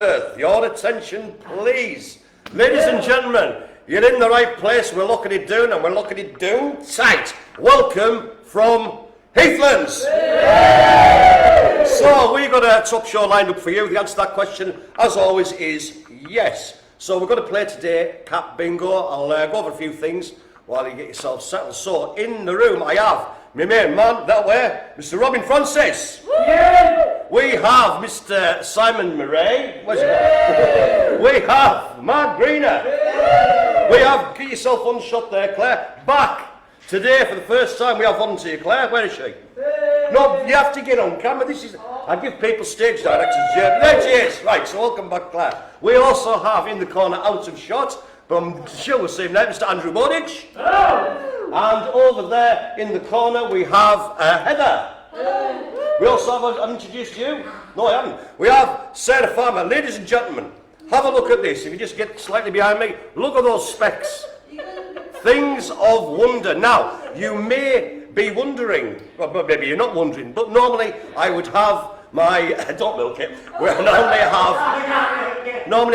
Your attention, please. Ladies and gentlemen, you're in the right place. We're looking it down, and we're looking it down tight. Welcome from Heathlands. Yay! So we've got a top show lined up for you. The answer to that question, as always, is yes. So we're going to play today Cat Bingo. I'll go over a few things while you get yourself settled. So in the room I have my main man that way, Mr. Robin Francis. Yeah. We have Mr. Simon Murray. Where's he? We have Mark Greener. Yeah. We have, get yourself unshot there, Claire. Back today for the first time we have volunteer Claire. Where is she? Yeah. No, you have to get on camera. This is, I give people stage directions. Yeah. There she is. Right, so welcome back, Claire. We also have in the corner out of shot, but I'm sure we'll see him now, Mr. Andrew Bowditch. Oh. And over there in the corner we have Heather. We also have, I've introduced you. No, I haven't. We have Sarah Farmer. Ladies and gentlemen, have a look at this. If you just get slightly behind me, look at those specs. Things of wonder. Now, you may be wondering, well, maybe you're not wondering, but normally I would have my, don't milk it, we normally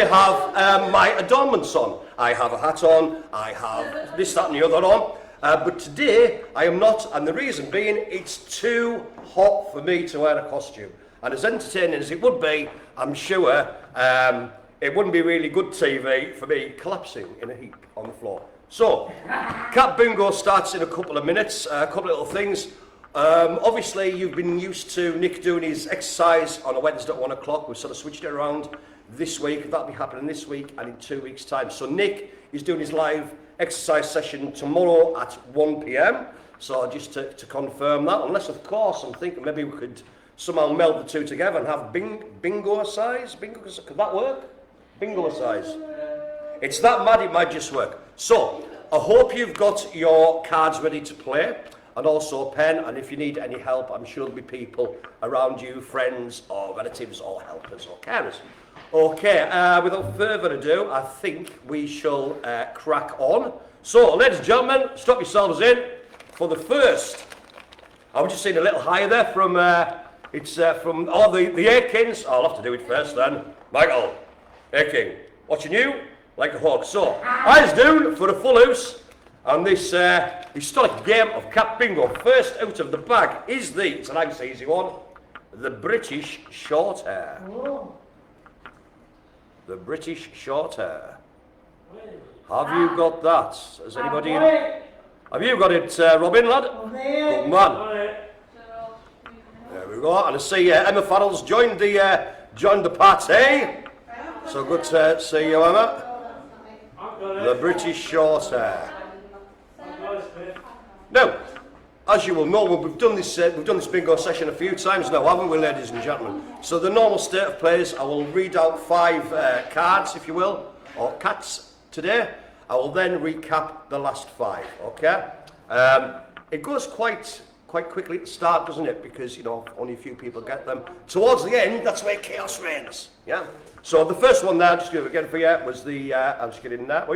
have my adornments on. I have a hat on, I have this, that and the other on. But today I am not, and the reason being it's too hot for me to wear a costume. And as entertaining as it would be, I'm sure it wouldn't be really good TV for me collapsing in a heap on the floor. So, Cat Bingo starts in a couple of minutes, a couple of little things. Obviously you've been used to Nick doing his exercise on a Wednesday at 1 o'clock. We've sort of switched it around this week. That'll be happening this week and in 2 weeks' time. So Nick is doing his live exercise session tomorrow at 1 p.m. So just to confirm that, unless of course I'm thinking maybe we could somehow meld the two together and have bingo size. Bingo, could that work? Bingo size. It's that mad, it might just work. So I hope you've got your cards ready to play and also a pen, and if you need any help I'm sure there'll be people around you, friends or relatives or helpers or carers. Okay, without further ado, I think we shall crack on. So, ladies and gentlemen, strap yourselves in for the first. I was just seeing a little higher there from, it's from, the Akins. I'll have to do it first then. Michael, Akin, watching you like a hawk. So, eyes down for a full house. And this historic game of Cat Bingo, first out of the bag is it's a nice easy one, the British short hair. Whoa. The British short hair. Have you got that? Has anybody? Have you got it, Robin, lad? Good man. There we go. And I see Emma Farrell's joined the party. So good to see you, Emma. The British short hair. Now, as you will know, we've done this bingo session a few times now, haven't we, ladies and gentlemen? So the normal state of plays, I will read out 5 cards, if you will, or cats today. I will then recap the last 5, okay? It goes quite quickly at the start, doesn't it? Because, you know, only a few people get them. Towards the end, that's where chaos reigns, yeah? So the first one there, just do it again for you, was the, I'll just get in there,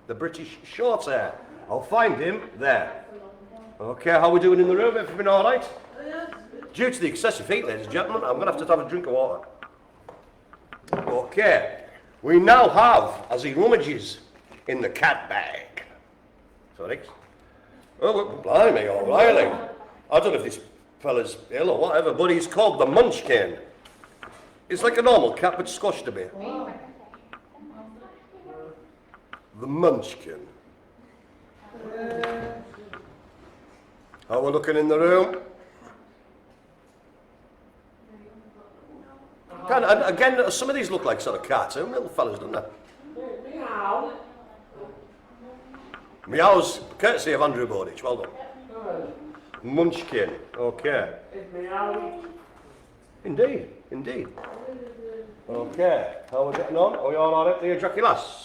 the British short hair. I'll find him there. Okay, how are we doing in the room? Everything all right? Due to the excessive heat, ladies and gentlemen, I'm going to have a drink of water. Okay, we now have, as he rummages in the cat bag. Sorry. Oh, blimey, O'Reilly. I don't know if this fella's ill or whatever, but he's called the Munchkin. It's like a normal cat, but squashed a bit. The Munchkin. How we're looking in the room? And again, some of these look like sort of cats, little fellas, don't they? Meow. Meows, courtesy of Andrew Bowditch, well done. Munchkin, okay. Indeed. Okay, how are we getting on? Are we all alright there, Jackie lass?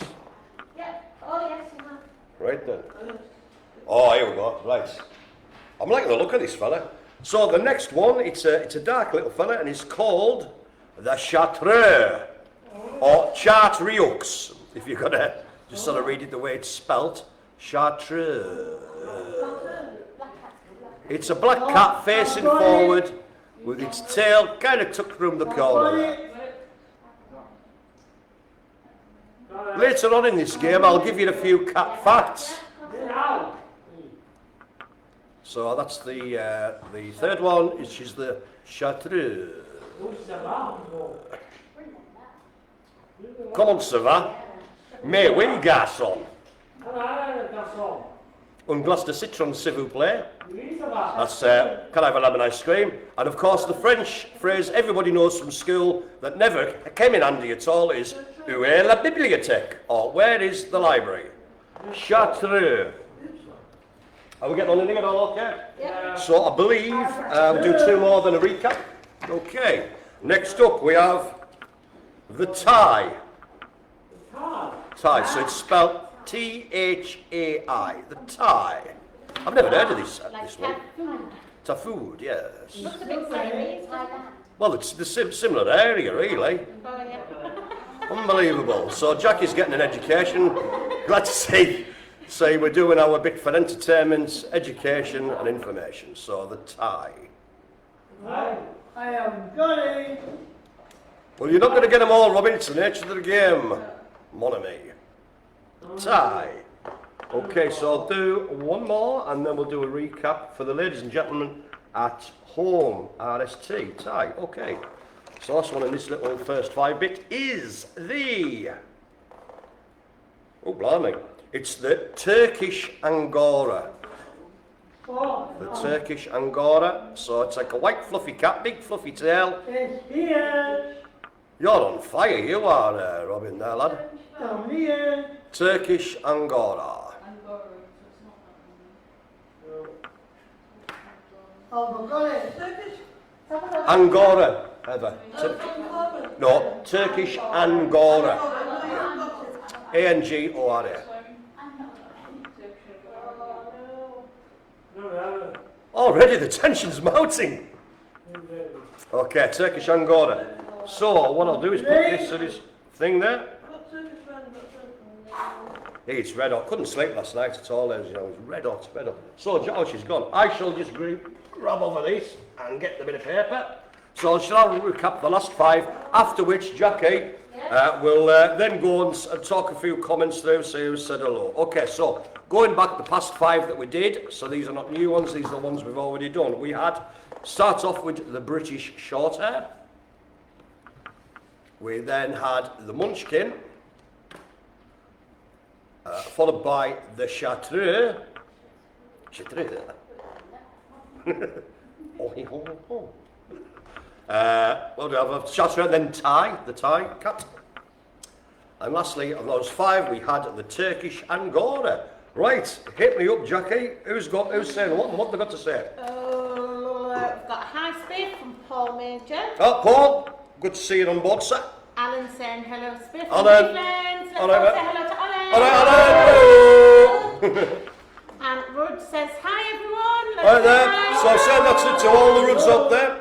Yeah, oh yes, you have. Right then. Oh, here we go, right. I'm liking the look of this fella. So the next one, it's a dark little fella, and it's called the Chartreux, or Chartreux, if you're gonna just sort of read it the way it's spelt. Chartreux. It's a black cat facing forward with its tail kind of tucked round the corner. Later on in this game, I'll give you a few cat facts. So that's the third one, which is the chartreuse. Comment ça va? Mais win garçon. Un glace de citron, s'il vous plaît. That's, can I have a lemon ice cream? And of course, the French phrase everybody knows from school that never came in handy at all is où est la bibliothèque? Or where is the library? Chartreux. Are we getting on anything at all okay? Yeah. So I believe we'll do two more than a recap. Okay. Next up we have the tie. Tie. So it's spelled T-H-A-I. The tie. I've never heard of this one. Tafood, yes. Looks a bit Chinese, Thailand. Well, it's the similar area, really. Oh, yeah. Unbelievable. So Jackie's getting an education. Glad to see we're doing our bit for entertainment, education and information. So the tie. I am going. Well, you're not going to get them all, Robin. It's the nature of the game. Mon ami. Tie. Okay, so I'll do one more and then we'll do a recap for the ladies and gentlemen at home. RST. Tie. Okay. So last one in this little first 5-bit is the... Oh, blimey. It's the Turkish Angora. The Turkish Angora. So it's like a white fluffy cat, big fluffy tail. It's here. You're on fire, you are, Robin, there, lad. I'm here. Turkish Angora. Oh, got it. Turkish. Angora, Heather. No, Turkish Angora. A-N-G-O-R-A. Already the tension's mounting. Okay, Turkish Angora. So what I'll do is put this to this thing there. It's red hot. Couldn't sleep last night at all. It was red hot, red hot. So oh, she's gone. I shall just grab over this and get the bit of paper. So I'll recap the last 5. After which Jackie will then go and talk a few comments through, see who said hello. Okay, so going back the past 5 that we did. So these are not new ones. These are the ones we've already done. We had start off with the British short hair. We then had the Munchkin. Followed by the Chartreux. Chartreux. Well, we have a Chartreux, then tie, the tie cat. And lastly, of those 5, we had the Turkish Angora. Right, hit me up, Jackie. Who's saying what and what they got to say? We've got hi Spiff from Paul Major. Oh, Paul, good to see you on board, sir. Alan saying hello Spiff. Alan. Heathlands. Let's Hello, all mate. say hello to Alan. Hello, hello. And Rud says hi everyone. Hi Let's there. say So I've said that to all the Ruds up there.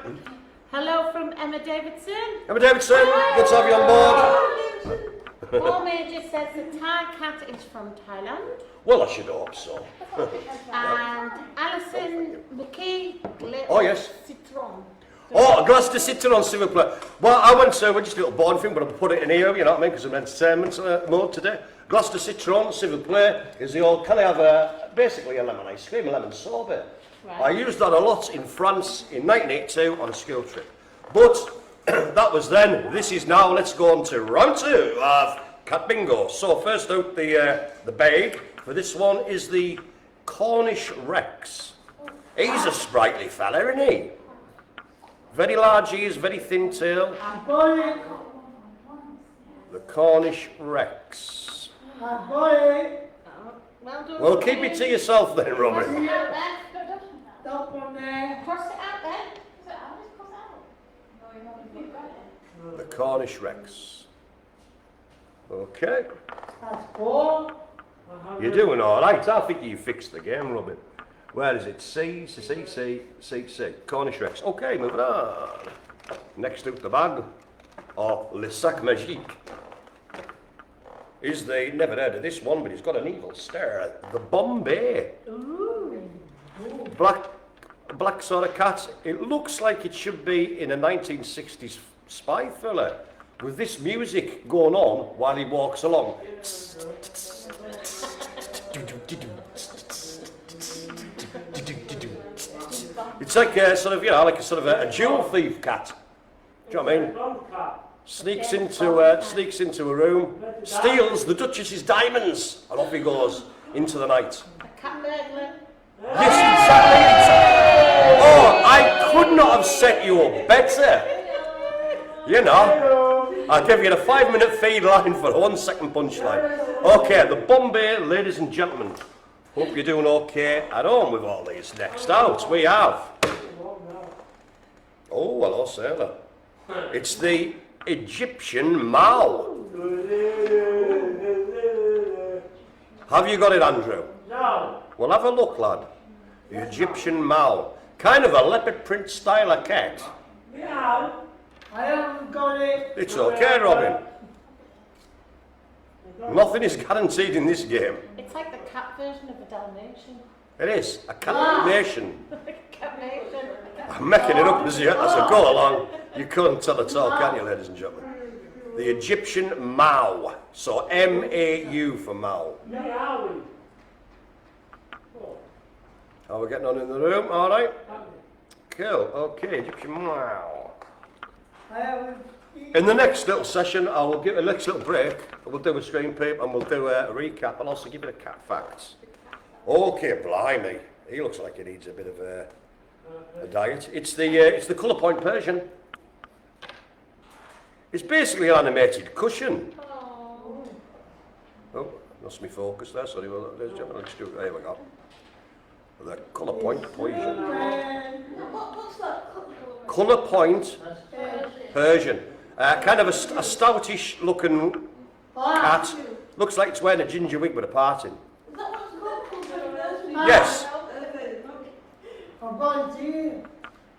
hello from Emma Davidson. Emma Davidson, good to have you on board. Paul Major says the Thai cat is from Thailand. Well, I should hope so. And Alison McKee. Oh, yes. Citron. Oh, a glace de citron, s'il vous plaît. Well, I went to, we're just a little boring thing, but I'll put it in here, you know what I mean, because I'm in entertainment mode today. Glace de citron, s'il vous plaît, is the old, can I have basically a lemon ice cream, a lemon sorbet. Right. I used that a lot in France in 1982 on a school trip. But that was then, this is now, let's go on to round 2 of Cat Bingo. So first out the bag for this one is the Cornish Rex. He's a sprightly fella, isn't he? Very large ears, very thin tail. I'm going. The Cornish Rex. I'm going. Well done. Well, keep it to yourself then, Cross it Robin. out there. Stop on there. Cross it out there. Cross it out. The Cornish Rex. Okay. That's 4. You're doing all right. I think you fixed the game, Robin. Where is it? C. Cornish Rex. Okay, moving on. Next out the bag, or Le Sac Magique, is the, never heard of this one, but he's got an evil stare. The Bombay. Ooh. Black sort of cat. It looks like it should be in a 1960s spy thriller. with this music going on while he walks along. It's like a sort of, like a sort of a jewel thief cat. Do you know what I mean? Sneaks into a room, steals the Duchess's diamonds, and off he goes into the night. A cat burglar. Yes, exactly. Oh, I could not have set you up better. You know, I'll give you the 5-minute feed line for a 1-second punchline. Okay, the Bombay, ladies and gentlemen. Hope you're doing okay at home with all these. Next out, we have. Oh, hello, sailor. It's the Egyptian Mao. Have you got it, Andrew? No. Well, have a look, lad. The Egyptian Mao. Kind of a leopard print style of cat. Yeah. I haven't got it. It's okay, Robin. Nothing is guaranteed in this game. It's like the cat version of a Dalmatian. It is a cat nation. Cat nation. I'm making it up as I go along. You couldn't tell at all, can you, ladies and gentlemen? The Egyptian Mao. So M-A-U for Mao. How are we getting on in the room? All right. Cool. Okay, Egyptian Mao. I haven't. In the next little session, I will give a next little break. We'll do a screen peep and we'll do a recap. I'll also give you the cat facts. Okay, blimey. He looks like he needs a bit of a diet. It's the colour point Persian. It's basically an animated cushion. Oh, lost me focus there. Sorry, well, there's jumping. Let's do it. There we go. The colour point Persian. What's that? Colour point Persian. Kind of a stoutish looking cat. Looks like it's wearing a ginger wig with a part in. Is that what it's called? Yes. I'm going to you.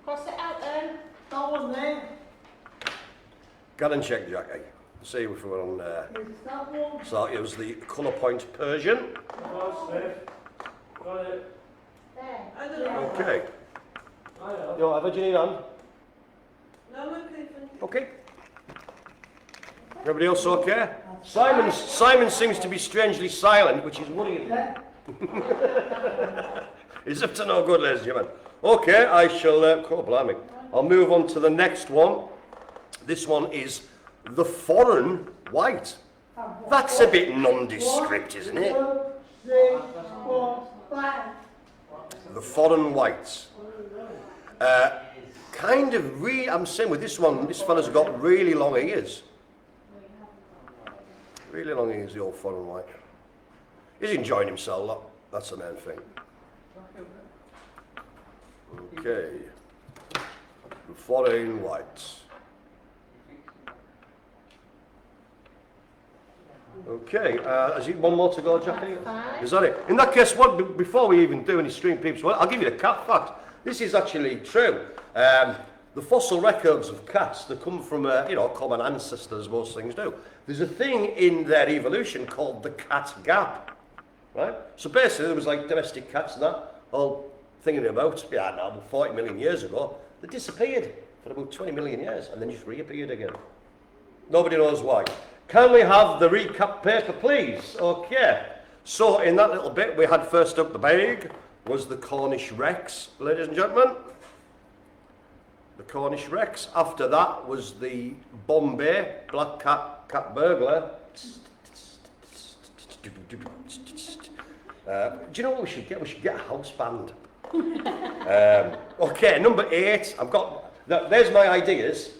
Cross it out then. That one there. Go and check, Jackie. See if we're on there. Is that one? So it was the colour point Persian. There. Okay. Yo, have a gin on. Okay. Everybody else okay? Simon seems to be strangely silent, which is worrying me. He's up to no good, ladies and gentlemen. Okay, I shall, blimey. I'll move on to the next one. This one is the foreign white. That's a bit nondescript, isn't it? 1, 3, 4, 5. The foreign whites. Kind of I'm saying with this one, this fella's got really long ears. Really long ears, the old foreign white. He's enjoying himself, look. That's the main thing. Okay. The foreign whites. Okay, has he one more to go, Jackie? Is that it? In that case, before we even do any stream peeps, well, I'll give you the cat fact. This is actually true. The fossil records of cats, they come from common ancestors, most things do. There's a thing in their evolution called the cat gap, right? So basically, there was like domestic cats and that, all thinking about, 40 million years ago, they disappeared for about 20 million years and then just reappeared again. Nobody knows why. Can we have the recap paper, please? Okay. So in that little bit, we had first up the bag was the Cornish Rex, ladies and gentlemen. The Cornish Rex. After that was the Bombay Black Cat Burglar. Do you know what we should get? We should get a house band. Okay, number 8. There's my ideas.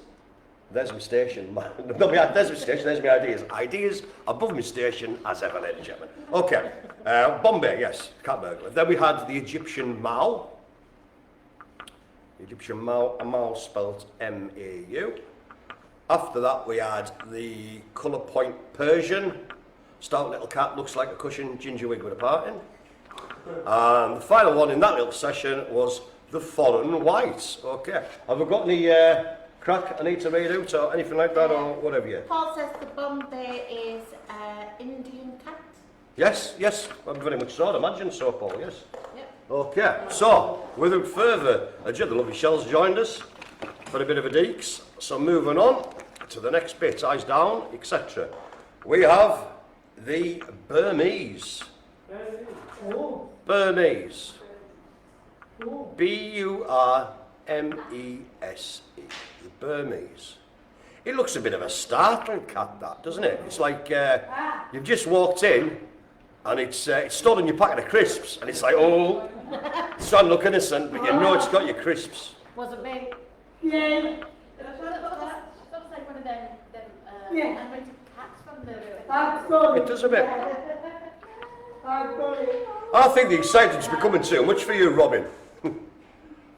There's my station. There's my station, there's my ideas. Ideas above my station, as ever, ladies and gentlemen. Okay, Bombay, yes, cat burglar. Then we had the Egyptian Mao. The Egyptian Mao, a Mao spelled M-A-U. After that, we had the colour point Persian. Stout little cat, looks like a cushion, ginger wig with a part in. And the final one in that little session was the foreign white. Okay, have we got any crack I need to read out or anything like that or whatever yet? Paul says the Bombay is Indian cat. Yes, very much so. I'd imagine so, Paul, yes. Yep. Okay, so without further ado, the lovely Shell's joined us for a bit of a deeks. So moving on to the next bit, eyes down, etc. We have the Burmese. Oh, Burmese. oh. B-U-R-M-E-S-E. The Burmese. It looks a bit of a startling cat, that, doesn't it? It's like you've just walked in and it's stolen your packet of crisps, and it's like, oh, it's trying to look innocent, but you know it's got your crisps. Was it me? Yeah. Looks like one of them Yeah. animated cats from the... I've got It it. does a bit. I've got it. I think the excitement's becoming too much for you, Robin.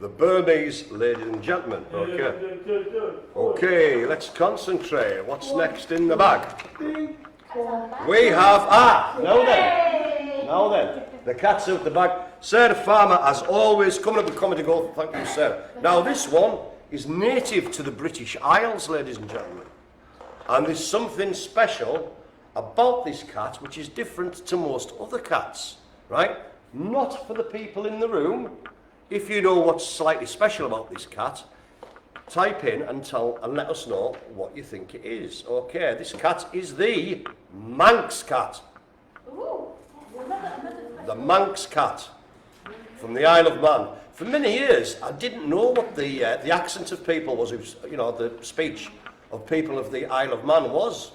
The Burmese, ladies and gentlemen. Okay. Okay, let's concentrate. What's next in the bag? 3, 4. We have, now then, the cat's out the bag. Sarah Farmer, as always, coming up with comedy gold. Thank you, Sarah. Now, this one is native to the British Isles, ladies and gentlemen. And there's something special about this cat which is different to most other cats, right? Not for the people in the room. If you know what's slightly special about this cat, type in and let us know what you think it is. Okay, this cat is the Manx cat. Ooh, The Manx cat from the Isle of Man. For many years, I didn't know what the accent of people was, you know, the speech of people of the Isle of Man was.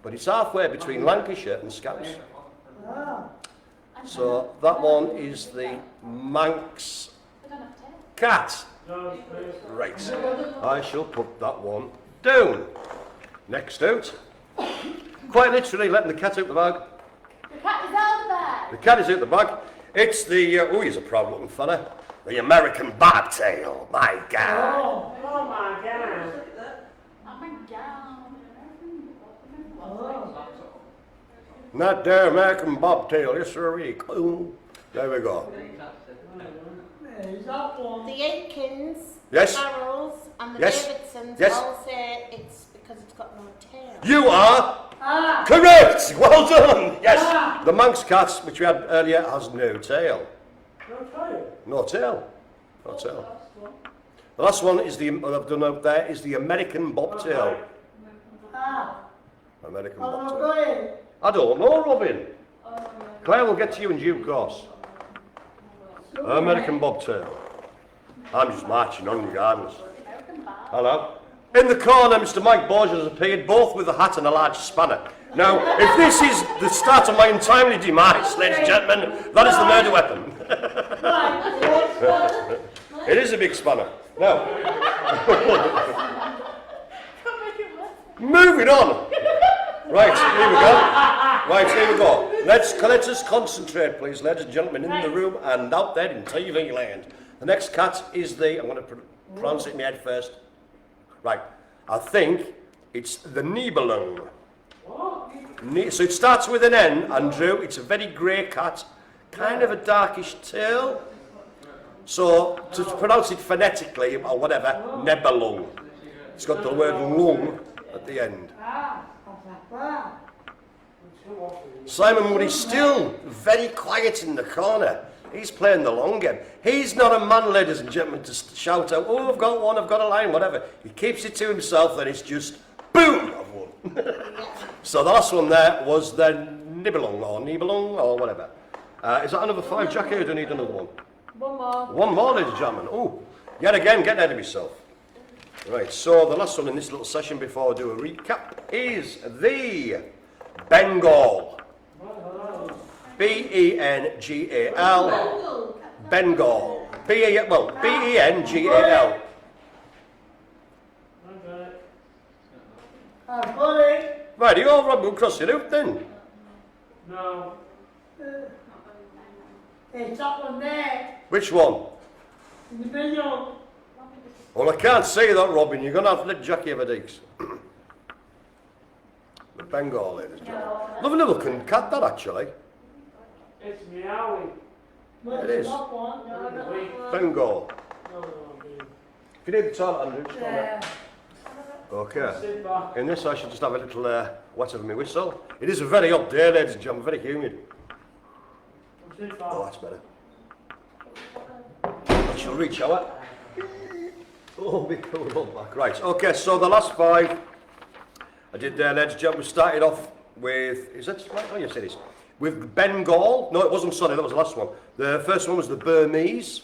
But it's halfway between Lancashire and Scots. Ah. So that one is the Manx they don't have tail. cat. Right, I shall put that one down. Next out. Quite literally letting the cat out the bag. The cat is out of the bag. The cat is out the bag. It's the, oh, he's a proud looking fella. The American bobtail. My God. Oh, oh my God. Oh my God. Oh. Not the American bobtail, yes sir. Oh, there we go. Is that one? The Aikens, Yes. the Farrells, and the Yes. Davidsons Yes. all say it's because it's got no tail. You are Ah. correct. Well done. Yes. Ah. The Manx cat, which we had earlier, has no tail. No tail. No tail. No tail. The last one is what I've done out there is the American bobtail. Ah. American I'm bobtail. going. I don't know, Robin. Claire will get to you in due course. American bobtail. I'm just marching on, regardless. Hello. In the corner, Mr. Mike Borges has appeared, both with a hat and a large spanner. Now, if this is the start of my untimely demise, ladies and gentlemen, that is the murder weapon. It is a big spanner. Now, moving on. Right, here we go. Right, here we go. Let us concentrate, please, ladies and gentlemen, in the room and out there in TV land. The next cat is the, I'm going to pronounce it in my head first. Right, I think it's the Nibelung. So it starts with an N, Andrew. It's a very grey cat, kind of a darkish tail. So to pronounce it phonetically or whatever, Nebelung. It's got the word lung at the end. Ah. Ah. Simon Wood is still very quiet in the corner. He's playing the long game. He's not a man, ladies and gentlemen, to shout out, oh, I've got one, I've got a line, whatever. He keeps it to himself, and it's just, boom, I've won. So the last one there was the Nibelung, or whatever. Is that another 5, Jackie, or do I need another one? One more. One more, ladies and gentlemen. Oh, yet again, getting ahead of myself. Right, so the last one in this little session before I do a recap is the Bengal. B-E-N-G-A-L. Bengal. B-E-N-G-A-L. I've got it. Right, are you all right? We'll cross it out then. No. It's that one there. Which one? In the middle. Well, I can't say that, Robin. You're going to have to let Jackie have a digs. The Bengal, ladies and gentlemen. Lovely little cat, that, actually. It's meowing. It is. That one. No, not that one. Bengal. No, If you need the toilet, Andrew, just go there. yeah. Okay. Sit back. In this, I should just have a little wet of my whistle. It is a very hot day, ladies and gentlemen, very humid. Sit back. Oh, that's better. I shall reach out. Oh, be cool back. Right, okay, so the last 5 I did there, ladies and gentlemen. We started off with, is that right? Oh, yes, it is. With Bengal. No, it wasn't, sorry, that was the last one. The first one was the Burmese.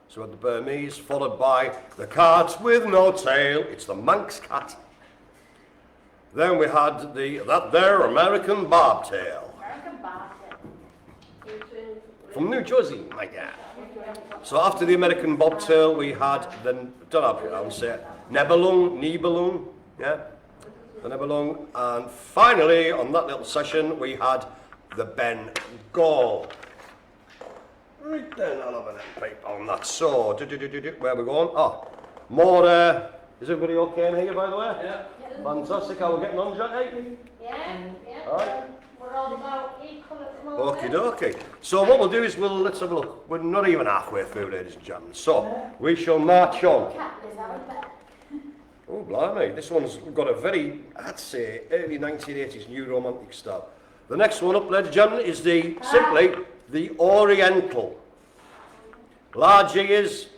So we had the Burmese, followed by the cat with no tail. It's the Manx cat. Then we had that there American bobtail. American basket. From New Jersey, my God. So after the American bobtail, we had the, don't know how to say it, Nibelung, yeah, the Nibelung. And finally, on that little session, we had the Bengal. Right then, I'll have a little paper on that. So, where are we going? Oh, more, is everybody okay in here, by the way? Yeah. Fantastic, how are we getting on, Jackie? Yeah, yeah. All right. We're all about equal at the moment. Okie dokie. So what we'll do is let's have a look. We're not even halfway through, ladies and gentlemen. So we shall march on. Cat is out there. Oh, blimey. This one's got a very, I'd say, early 1980s new romantic style. The next one up, ladies and gentlemen, is simply the Oriental. Large ears,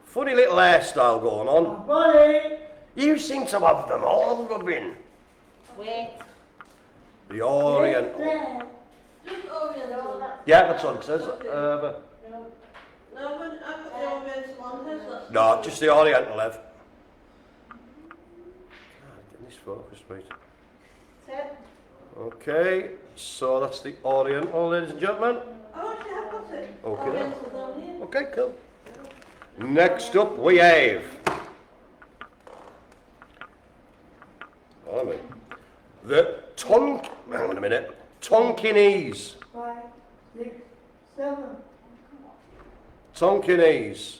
funny little hairstyle going on. Buddy! You seem to have them all, Robin. Wait. The Oriental. Just Oriental. Yeah, that's what it says. No, but I've got the Oriental on here, so that's... No, just the Oriental, Ev. Getting this focused, right. Okay, so that's the Oriental, ladies and gentlemen. Oh, actually, I've got it. Okay, then. Oriental down here. Okay, cool. Next up, we have. Blimey. The hang on a minute. Tonkinese. 5, 6, 7. Tonkinese.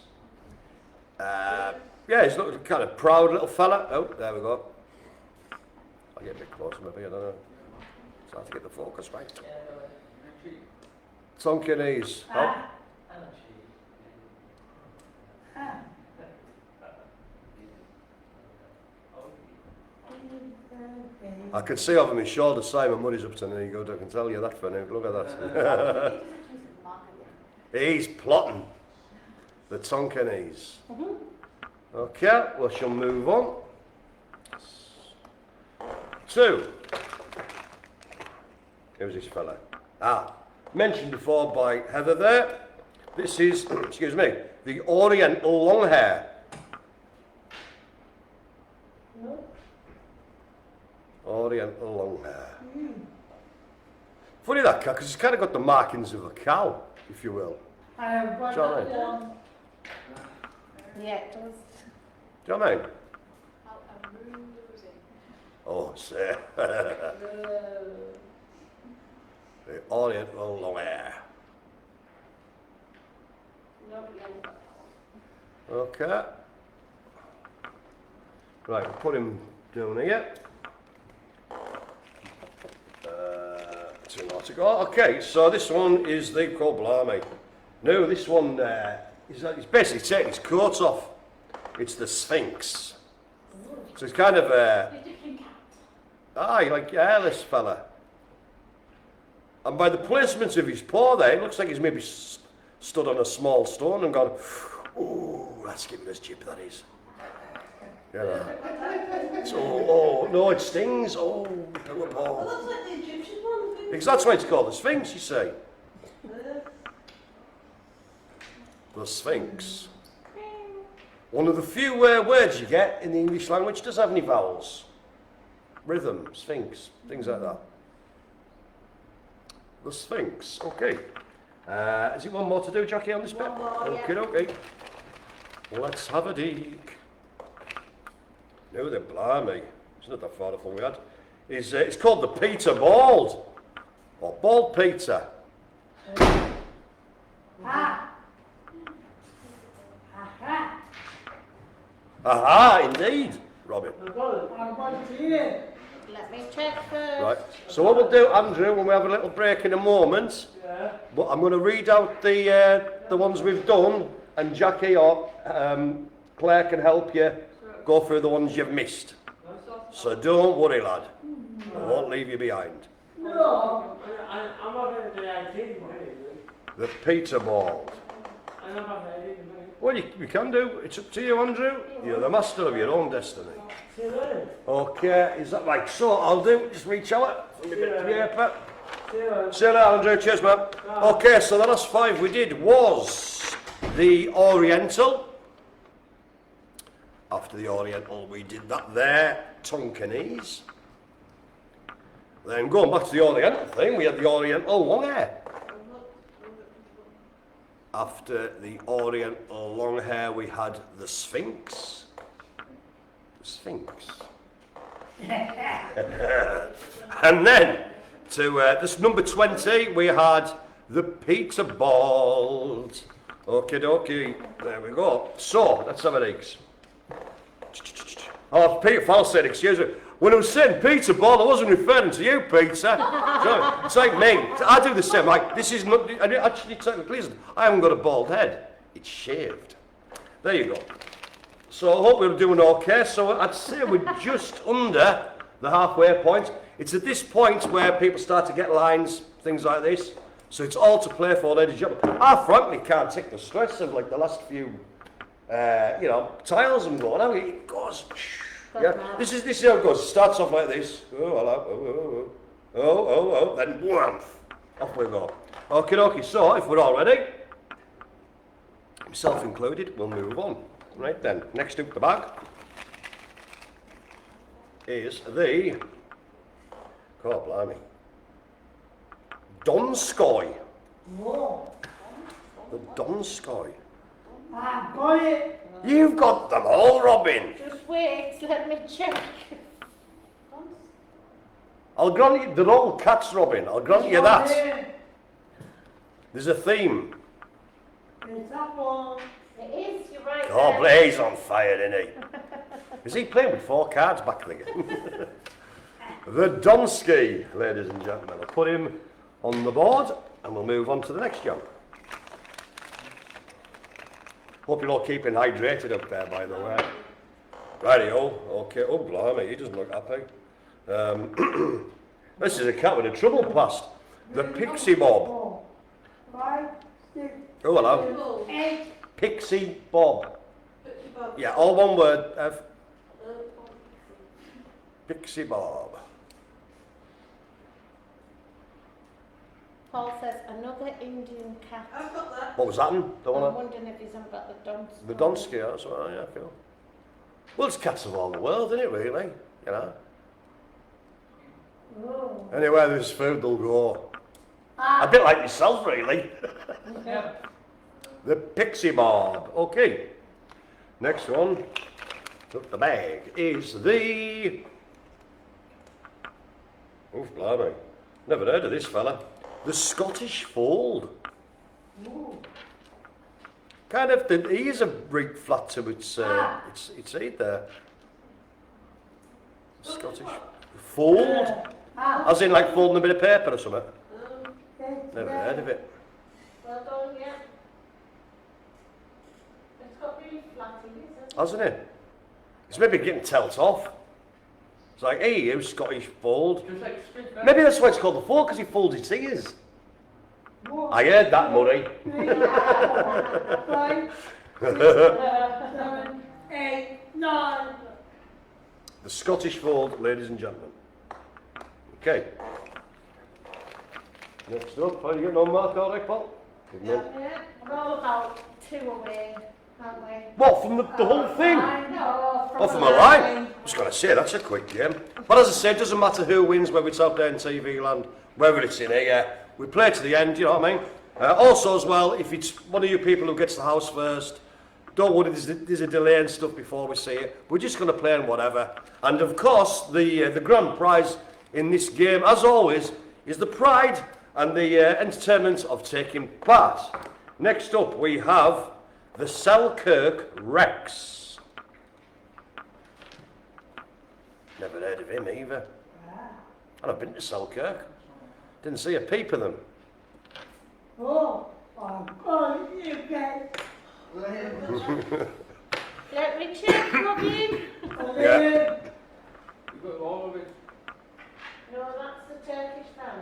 Yeah, he's looking kind of proud little fella. Oh, there we go. I'll get a bit closer maybe, I don't know. It's hard to get the focus right. Tonkinese. Oh. I can see over my shoulder Simon Murray's up to there you go, I can tell you that for now. Look at that. He's plotting. The Tonkinese. Okay, we shall move on to, who's this fella? Mentioned before by Heather there. This is, excuse me, the Oriental long hair. Oriental long hair. Funny that cat, because it's kind of got the markings of a cow, if you will. I have got Johnny. that one. Yeah, it does. Do you know what I mean? How rude was it? Oh, sir. The Oriental long hair. Nobody else got that Okay. Right, we'll put him down here. Two more to go. Okay, so this one is the blimey. No, this one he's basically taking his coat off. It's the Sphinx. So it's kind of one. You're different cat. like hairless fella. And by the placement of his paw there, it looks like he's maybe stood on a small stone and gone, ooh, that's giving us jip, that is. You know. So, oh, no, it stings. Oh, pillow paw. Well, that's like the Egyptian one, I think. Because that's why it's called the Sphinx, you say. The Sphinx. One of the few words you get in the English language does have any vowels. Rhythm, Sphinx, things like that. The Sphinx, okay. Is it one more to do, Jackie, on this bit? One more, yeah. Okay, okay. Let's have a dig. No, they're blimey. It's not that far off what we had. It's called the Peter Bald. Or Bald Peter. Aha, indeed, Robin. I've got it. I've got it here. Let me check first. Right. So what we'll do, Andrew, when we have a little break in a moment, Yeah. but I'm going to read out the ones we've done, and Jackie or Claire can help you go through the ones you've missed. So don't worry, lad. I won't leave you behind. No. I'm not going to the 18th minute. The Peter Bald. I'm not going to the 18th minute. Well, you can do. It's up to you, Andrew. You're the master of your own destiny. See you later. Okay, is that right? So I'll do. Just reach out. Give me a bit of paper. See you later. See you later, Andrew. Cheers, man. Okay, so the last 5 we did was the Oriental. After the Oriental, we did that there, Tonkinese. Then going back to the Oriental thing, we had the Oriental long hair. After the Oriental long hair, we had the Sphinx. The Sphinx. And then, to this number 20, we had the Peter Bald. Okie dokie, there we go. So, let's have a look. Oh, Peter Falstead, excuse me. When I was saying Peter Bald, I wasn't referring to you, Peter. It's like me. I do the same. Like, this is not, actually, technically isn't. I haven't got a bald head. It's shaved. There you go. So I hope we're doing okay. So I'd say we're just under the halfway point. It's at this point where people start to get lines, things like this. So it's all to play for, ladies and gentlemen. I frankly can't take the stress of like the last few, tiles I'm going. I mean, it goes. Yeah, this is how it goes. It starts off like this. Oh, hello. Oh, then wham, off we go. Okie dokie. So if we're all ready, myself included, we'll move on. Right then, next up the bag is the, God blimey, Donskoy. Whoa. The Donskoy. I got it. You've got them all, Robin. Just wait, let me check. I'll grant you, they're all cats, Robin. I'll grant you that. There's a theme. It's that one. It is, you're right. Oh, there. he's on fire, isn't he? Is he playing with 4 cards back there? The Donsky, ladies and gentlemen. I'll put him on the board and we'll move on to the next job. Hope you're all keeping hydrated up there, by the way. Rightio, okay. Oh, blimey, he doesn't look happy. This is a cat with a trouble past. The Pixie Bob. 4, 5, 6, Oh, hello. 8. Pixie Bob. Yeah, all one word. Pixie Bob. Paul says another Indian cat. I've got that. What was that? Don't I'm wanna. wondering if he's got the Dons. The Donsky, that's right, yeah, cool. Well, it's cats of all the world, isn't it, really? You know? Oh. Anywhere there's food, they'll go. A bit like yourself, really. The Pixie Bob. Okay. Next one, took the bag, is the... Oof, blimey. Never heard of this fella. The Scottish Fold. Ooh. Kind of, the ears are right flat to its head there. Scottish Fold? As in like folding a bit of paper or something? Never heard of it. Well done, yeah. It's got really flat ears, Hasn't it? It's maybe getting telt off. It's like, hey, you Scottish Fold. Just like Spiff. Maybe that's why it's called the Fold, because he folds his ears. I heard that, Murray. 5, 6, 7, 8, 9. The Scottish Fold, ladies and gentlemen. Okay. Next up, are you getting on mark, all right, Paul? Yeah, we're all about 2 away, aren't we? What, from the whole thing? I know. Oh, from a line? I was going to say, that's a quick game. But as I said, it doesn't matter who wins, whether it's out there in TV land, whether it's in here. We play to the end, you know what I mean? Also as well, if it's one of you people who gets the house first, don't worry, there's a delay and stuff before we see it. We're just going to play and whatever. And of course, the grand prize in this game, as always, is the pride and the entertainment of taking part. Next up, we have the Selkirk Rex. Never heard of him either. And I've been to Selkirk. Didn't see a peep of them. Oh, I've got it, you guys. Let me check, Robin. Yeah. You've got all of it. No, that's the Turkish fan.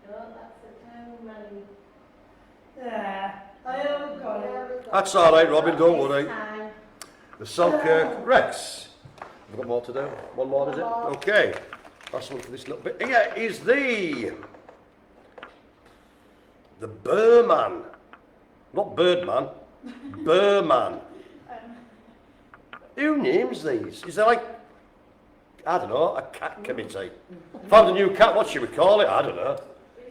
No, that's the town money. Yeah, I haven't got it. That's all right, Robin, don't worry. Time. The Selkirk Rex. We've got more to do. One more, is it? Okay. Last one for this little bit. Here is the Burman. Not Birdman. Burman. Who names these? Is there like, I don't know, a cat committee? Found a new cat, what should we call it? I don't know.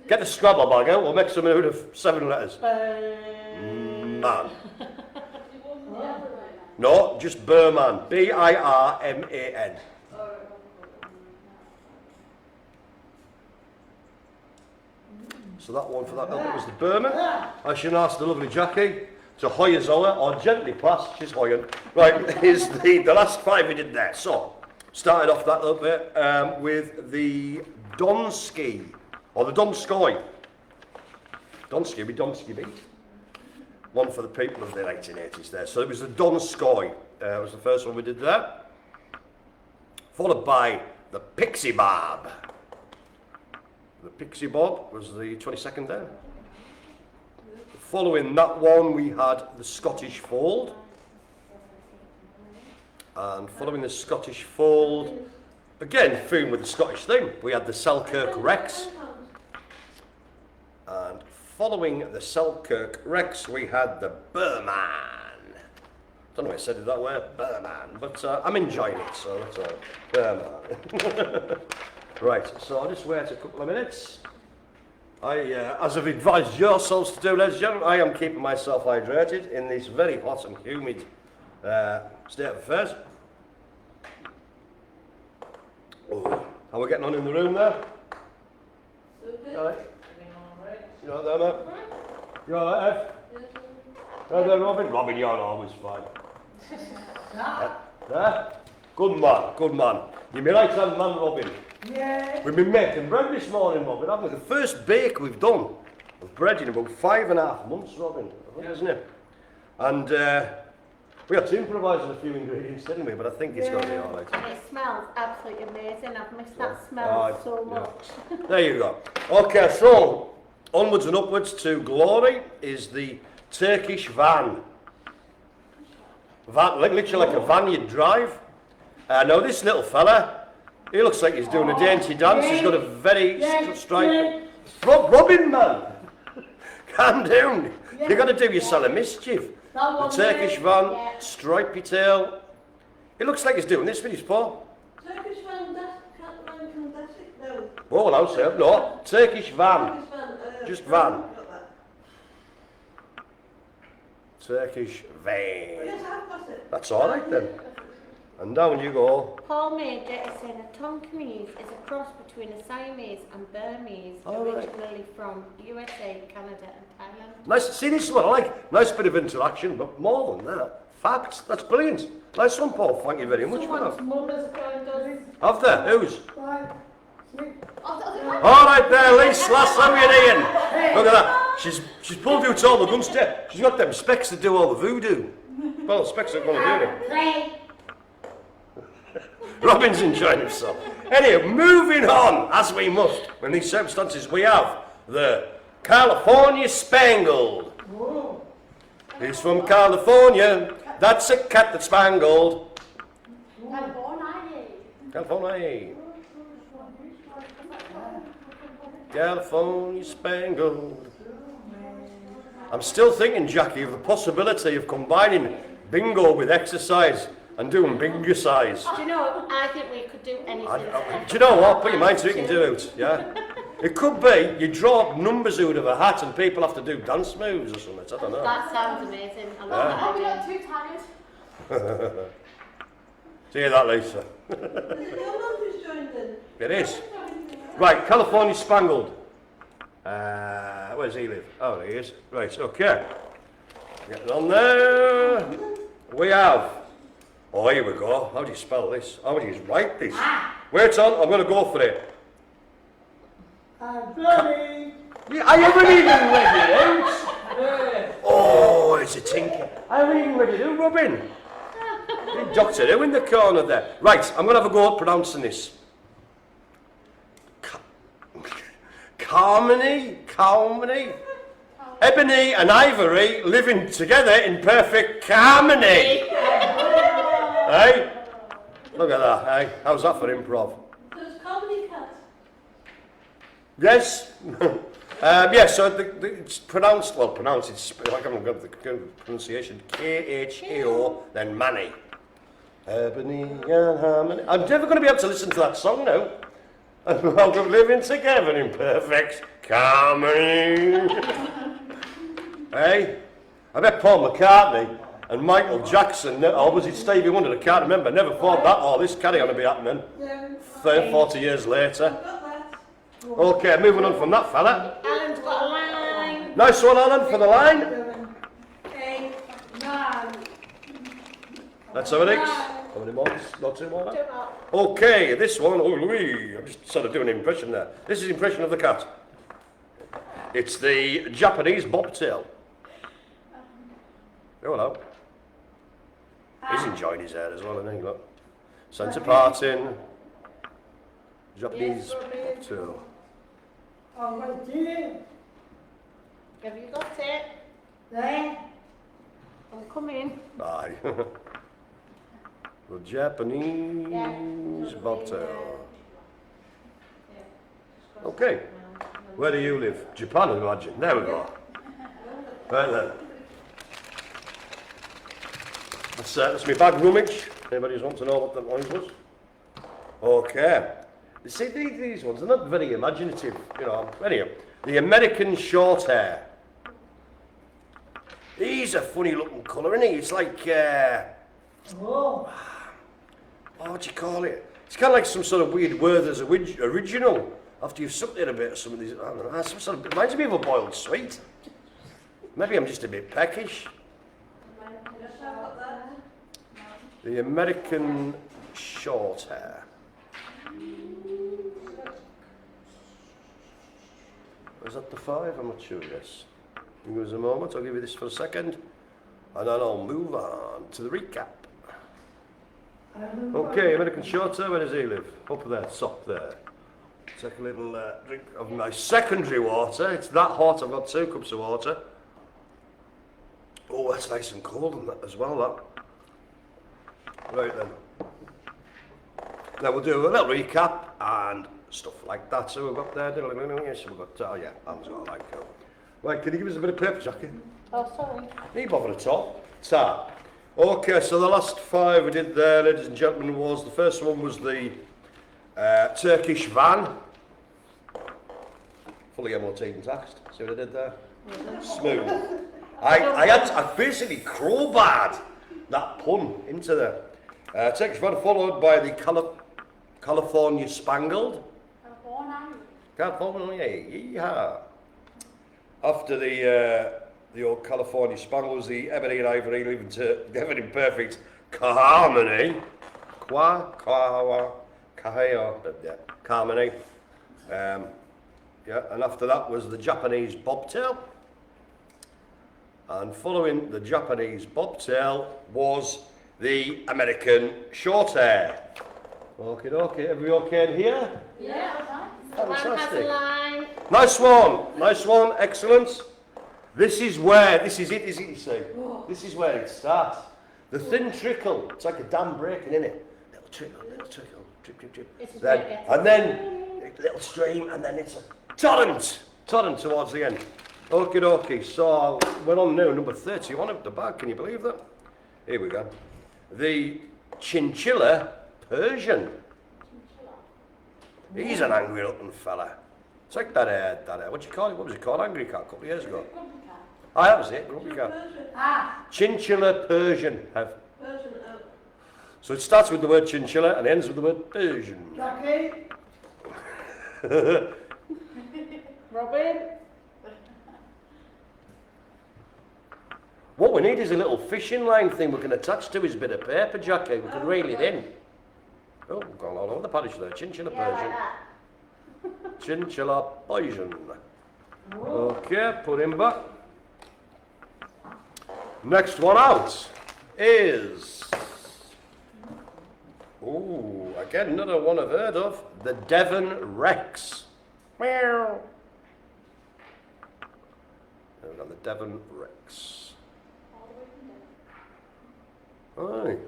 Get the Scrabble bag out, we'll make some out of 7 letters. Man. No, just Burman. B-I-R-M-A-N. So that one for that little bit was the Burman. I should ask the lovely Jackie to hoy us over, or gently pass, she's hoying. Right, is the last 5 we did there. So, started off that little bit with the Donski, or the Donskoy. Donski, we Donski beat. One for the people of the 1980s there. So it was the Donskoy, was the first one we did there. Followed by the Pixie Bob. The Pixie Bob was the 22nd there. Following that one, we had the Scottish Fold. And following the Scottish Fold, again, theme with the Scottish thing, we had the Selkirk Rex. And following the Selkirk Rex, we had the Burman. Don't know why I said it that way, Burman, but I'm enjoying it, so that's all. Burman. Right, so I'll just wait a couple of minutes. As I've advised yourselves to do, ladies and gentlemen, I am keeping myself hydrated in this very hot and humid state of affairs. Oh, how are we getting on in the room there? All right. You all right there, mate? You all right, Ev? How there, Robin? Robin, you're always fine. There? Good man, good man. You're my right-hand man, Robin. Yeah. We've been making bread this morning, Robin, haven't we? The first bake we've done of bread in about 5.5 months, Robin, isn't it? And we had to improvise on a few ingredients, didn't we? But I think it's going to be all right. And it smells absolutely amazing. I've missed that smell so much. There you go. Okay, so onwards and upwards to glory is the Turkish van. Literally like a van you'd drive. Now this little fella, he looks like he's doing a dainty dance. He's got a very striped... Robin, man! Calm down. You've got to do yourself a mischief. The Turkish van, stripy tail. He looks like he's doing this with his paw. Turkish van, no. Oh, well, I'll say, no. Turkish van. Just van. Turkish van. Yes, I've got it. That's all right then. And down you go. Paul made it saying a Tonkinese is a cross between a Siamese and Burmese, originally from USA, Canada and Thailand. Nice. See, this is what I like. Nice bit of interaction, but more than that, facts. That's brilliant. Nice one, Paul. Thank you very much for Someone's that. mum has joined us. Have there? Who's? Right. All right there, Lise. Lass, how are you doing? Look at that. She's pulled out all the guns there. She's got them specs to do all the voodoo. Well, the specs are going to do it. Play. Robin's enjoying himself. Anyway, moving on, as we must, in these circumstances, we have the California Spangled. Whoa. He's from California. That's a cat that's spangled. California. California Spangled. I'm still thinking, Jackie, of the possibility of combining bingo with exercise and doing bingo size. Do you know, I think we could do anything. Do you know what? Put your mind to it, you can do it, yeah? It could be you draw numbers out of a hat and people have to do dance moves or something, I don't know. That sounds amazing. I love Are we that not idea. too tired? See that, Lisa? Is it your mum who's joined in? It is. Right, California Spangled. Where does he live? Oh, there he is. Right, okay. Getting on there. We have... Oh, here we go. How do you spell this? How do you write this? Wait on, I'm going to go for it. Ready. Yeah, I haven't even read it out. Oh, it's a tinker. I haven't even read it out, Robin. Doctor Who in the corner there. Right, I'm going to have a go at pronouncing this. Carmony? Ebony and Ivory living together in perfect harmony. Hey? Look at that, hey? How's that for improv? There's comedy cat. Yes? Yes, so it's pronounced, it's like I'm got the pronunciation, K-H-A-O, then Manny. Ebony and Harmony. I'm never going to be able to listen to that song now. I'm welcome living together in perfect harmony. Hey? I bet Paul McCartney and Michael Jackson, or was it Stevie Wonder, I can't remember, never thought that all this carry on to be happening 40 years later. Got that. Okay, moving on from that fella. Alan's got a line. Nice one, Alan, for the line. 8, 9. That's how it is. How many more? Not two more. Do not. Okay, this one, oh Louis, I'm just sort of doing an impression there. This is impression of the cat. It's the Japanese bobtail. Oh, hello. He's enjoying his hair as well, isn't he? Look. Centre parting. Japanese bobtail. Oh, right here. Have you got it? There. I'm coming. Aye. The Japanese bobtail. Okay. Where do you live? Japan, I imagine. There we go. Right then. That's my bag rummage. Anybody wants to know what that noise was? Okay. You see, these ones are not very imaginative, you know. Anyway, the American short hair. He's a funny looking colour, isn't he? It's like, Oh. what do you call it? It's kind of like some sort of weird word as original. After you've sucked it a bit, some of these, I don't know, some sort of, it reminds me of a boiled sweet. Maybe I'm just a bit peckish. yes, I've got that. The American short hair. Is that the 5? I'm not sure, yes. Give us a moment, I'll give you this for a second. And then I'll move on to the recap. Okay, American short hair, where does he live? Up there, top there. Take a little drink of my secondary water. It's that hot, I've got 2 cups of water. Oh, that's nice and cold and that as well, that. Right then. Now we'll do a little recap and stuff like that. So we've got there, yes, we've got, oh yeah, Alan's got a light coat. Right, can you give us a bit of paper, Jackie? Oh, sorry. Need bother at all? Ta. Okay, so the last 5 we did there, ladies and gentlemen, was, the first one was the Turkish van. Fully MOT and taxed. See what I did there? Smooth. I basically crowbarred that pun into there. Turkish van followed by the California Spangled. California, yeah. After the old California Spangled was the Ebony and Ivory living together in perfect harmony. Harmony. Yeah, and after that was the Japanese bobtail. And following the Japanese bobtail was the American short hair. Okay, okay, everybody okay in here? Yeah. Alan has a Fantastic. line. Nice one, excellent. This is it, is it, you see? This is where it starts. The thin trickle, it's like a dam breaking, isn't it? Little trickle, drip, drip, drip. This is Then, where it gets- and then, a little stream, and then it's a torrent towards the end. Okie dokie, so we're on now, number 31 of the bag, can you believe that? Here we go. The chinchilla Persian. He's an angry looking fella. It's like that, what do you call it? What was it called? Angry cat a couple of years ago. Ah, that was it, grumpy cat. Ah. Chinchilla Persian. Have. Person, So it starts with the word chinchilla and ends with the word Persian. Jackie. Robin. What we need is a little fishing line thing we can attach to his bit of paper, Jackie. We can reel it in. Oh, we've gone all over the parish there. Chinchilla Yeah, like Persian. that. Chinchilla Persian. Okay, put him back. Next one out is... Ooh, again, another one I've heard of. The Devon Rex. Meow. Then we've got the Devon Rex. All the way from there. Aye.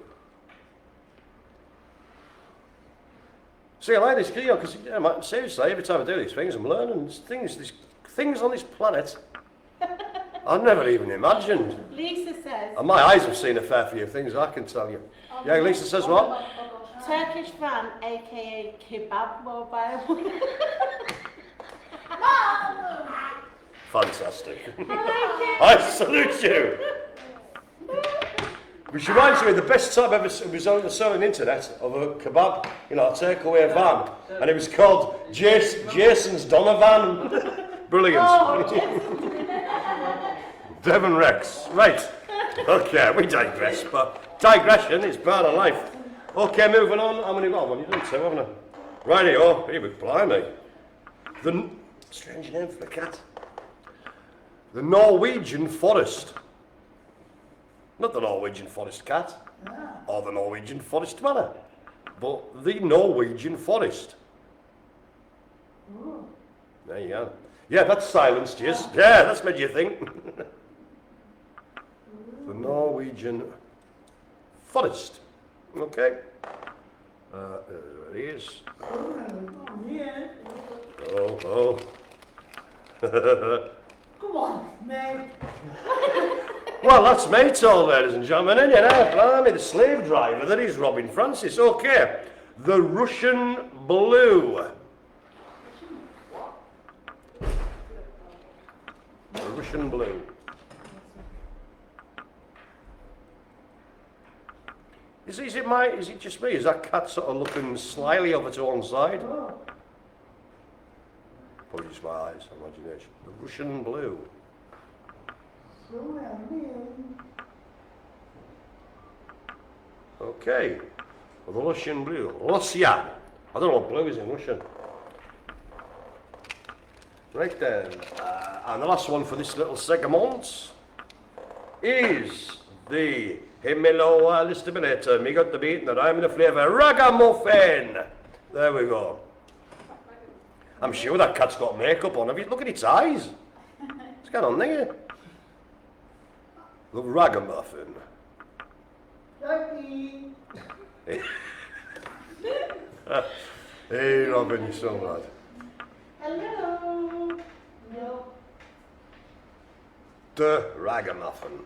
See, I like this video because, seriously, every time I do these things, I'm learning these things on this planet I never even imagined. Lisa says, And my eyes have seen a fair few things, I can tell you. Yeah, Lisa says what? Turkish van, aka kebab mobile. Fantastic. I like it. I salute you. Which reminds me of the best time ever was on the internet of a kebab, a takeaway van, and it was called Jason's Donovan. Brilliant. Devon Rex. Right. Okay, we digress, but digression is part of life. Okay, moving on. How many got? One, you done two, haven't I? Righty-o. Here we blimey. Strange name for a cat. The Norwegian Forest. Not the Norwegian Forest cat, or the Norwegian Forest manor, but the Norwegian Forest. There you go. Yeah, that's silenced you. Yeah, that's made you think. The Norwegian Forest. Okay. There it is. Oh. Come on, mate. Well, that's me told, ladies and gentlemen, isn't it? Blimey, the slave driver that is Robin Francis. Okay. The Russian Blue. The Russian Blue. Is it just me? Is that cat sort of looking slyly over to one side? Probably just my eyes, imagination. The Russian Blue. Okay. Well, the Russian Blue. Russia. I don't know what blue is in Russian. Right then. And the last one for this little segment is the Himelo Listaminator. Me got the beat and the rhyme and the flavour. Ragamuffin. There we go. I'm sure that cat's got makeup on. Look at its eyes. What's going on there? The Ragamuffin. Turkey. Hey Robin, you're so mad. Hello. No. The Ragamuffin.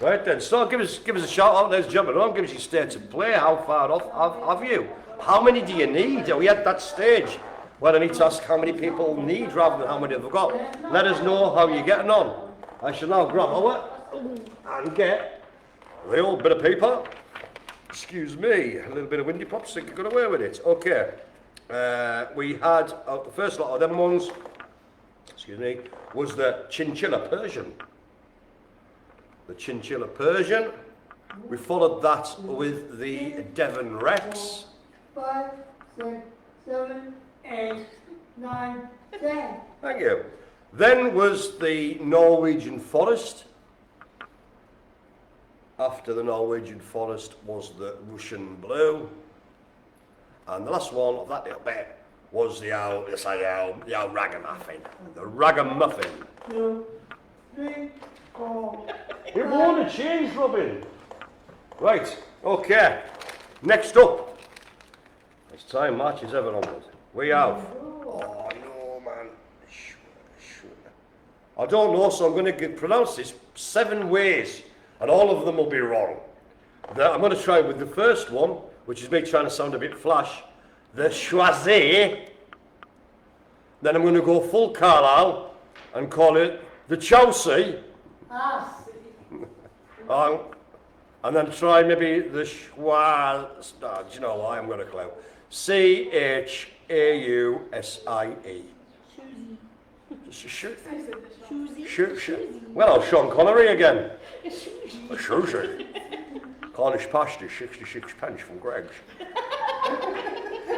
Right then, so give us a shout out, let's jump it on, give us your state of play, how far off have you? How many do you need? Are we at that stage where I need to ask how many people need rather than how many have got? Let us know how you're getting on. I shall now grab our and get the old bit of paper. Excuse me, a little bit of windy pop stick, got away with it. Okay, we had the first lot of them ones, excuse me, was the Chinchilla Persian. The Chinchilla Persian. We followed that with the Devon Rex. 5, 6, 7, 8, 9, 10. Thank you. Then was the Norwegian Forest. After the Norwegian Forest was the Russian Blue. And the last one of that little bit was the old Ragamuffin. The Ragamuffin. 2, 3, 4. You've worn a change, Robin. Right, okay. Next up. As time marches ever onward, we have. Oh no, man. I don't know, so I'm going to pronounce this 7 ways, and all of them will be wrong. I'm going to try with the first one, which is me trying to sound a bit flash. The Choisy. Then I'm going to go full Carlisle and call it the Chelsea. And then try maybe the Schwaz. Do you know why? I'm going to clue. Chausie. Well, Sean Connery again. A Chausie. Cornish pasty, 66 pence from Greg's.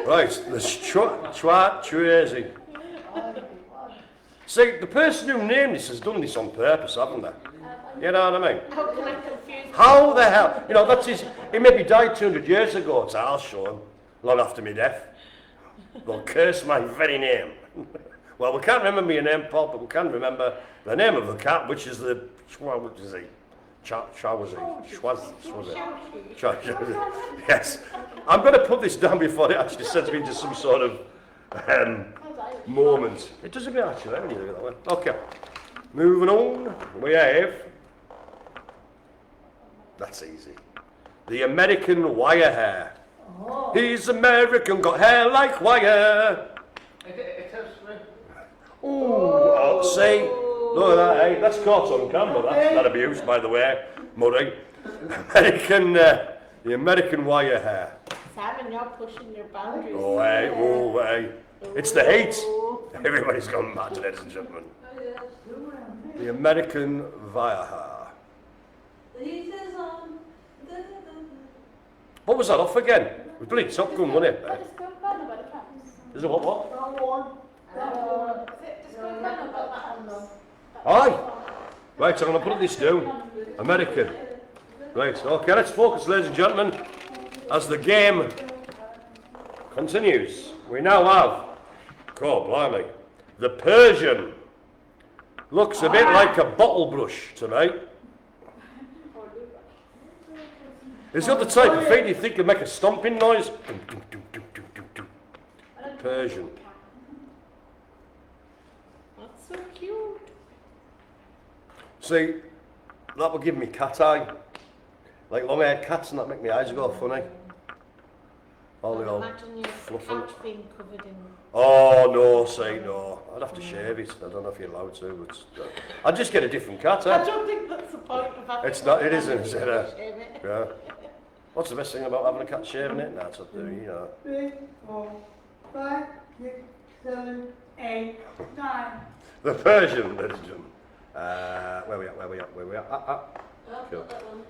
Right, the Chausie. See, the person who named this has done this on purpose, haven't they? You know what I mean? How can I confuse How the hell? That's his. He maybe died 200 years ago, so I'll show him. Long after me death. They'll curse my very name. Well, we can't remember your name, Paul, but we can remember the name of the cat, which is the Yes. I'm going to put this down before it actually sends me into some sort of moment. It does a bit actually, when you look at that one. Okay. Moving on, we have. That's easy. The American wire hair. Oh. He's American, got hair like wire. It is Spiff. Ooh, see? Look at that, eh? That's caught on camera, that's not abuse, by the way, Murray. The American wire hair. Simon, you're pushing your boundaries. Oh, hey, oh, hey. It's the heat. Everybody's gone mad, ladies and gentlemen. Oh, yes. The American wire hair. The heat is on. Da, da, da, da. What was that off again? It was bloody Top Gun, wasn't it? But it's good fun about the tracks. Is it what? That one. That one. Is it just good fun about that one? Aye. Right, so I'm going to put this down. American. Right, okay, let's focus, ladies and gentlemen, as the game continues. We now have, oh blimey, the Persian. Looks a bit like a bottle brush to me. It's got the type of feet you think would make a stomping noise. Persian. That's so cute. See, that would give me cat eye. Like long-haired cats and that make my eyes go funny. All the old Imagine your fluffing. couch being covered in. Oh, no, say no. I'd have to shave it. I don't know if you're allowed to, but I'd just get a different cat, I eh? don't think that's the point of having It's not, it isn't, is it? Shave it. Yeah. What's the best thing about having a cat shaving it? Nah, it's up there, you know. 3, 4, 5, 6, 7, 8, 9. The Persian, ladies and gentlemen. Where we at? Oh, Cool. got that one.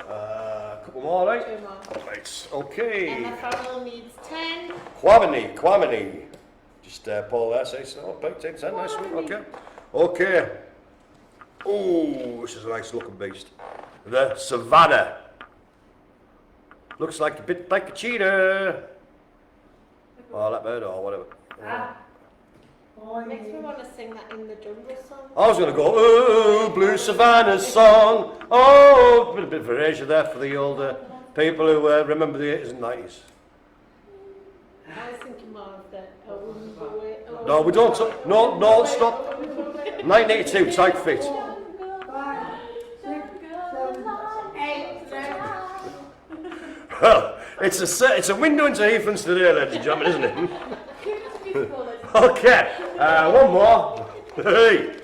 A couple more, right? 2 more. Right, okay. Emma Farrell needs 10. Kwamini. Just Paul there says, oh, take 10, nice one, okay. Okay. Oh, this is a nice looking beast. The Savannah. Looks like a bit like a cheetah. Or that bird or whatever. Makes me want to sing that In the Jungle song. I was going to go, oh, Blue Savannah song. Oh, a bit of variation there for the older people who remember the 80s and 90s. I was thinking more of the oh, boy, oh, No, we don't. No, stop. 1982, tight fit. 5, 6, 7, 8, 9. Well, it's a window into Heathlands today, ladies and gentlemen, isn't it? Okay, one more. Hey.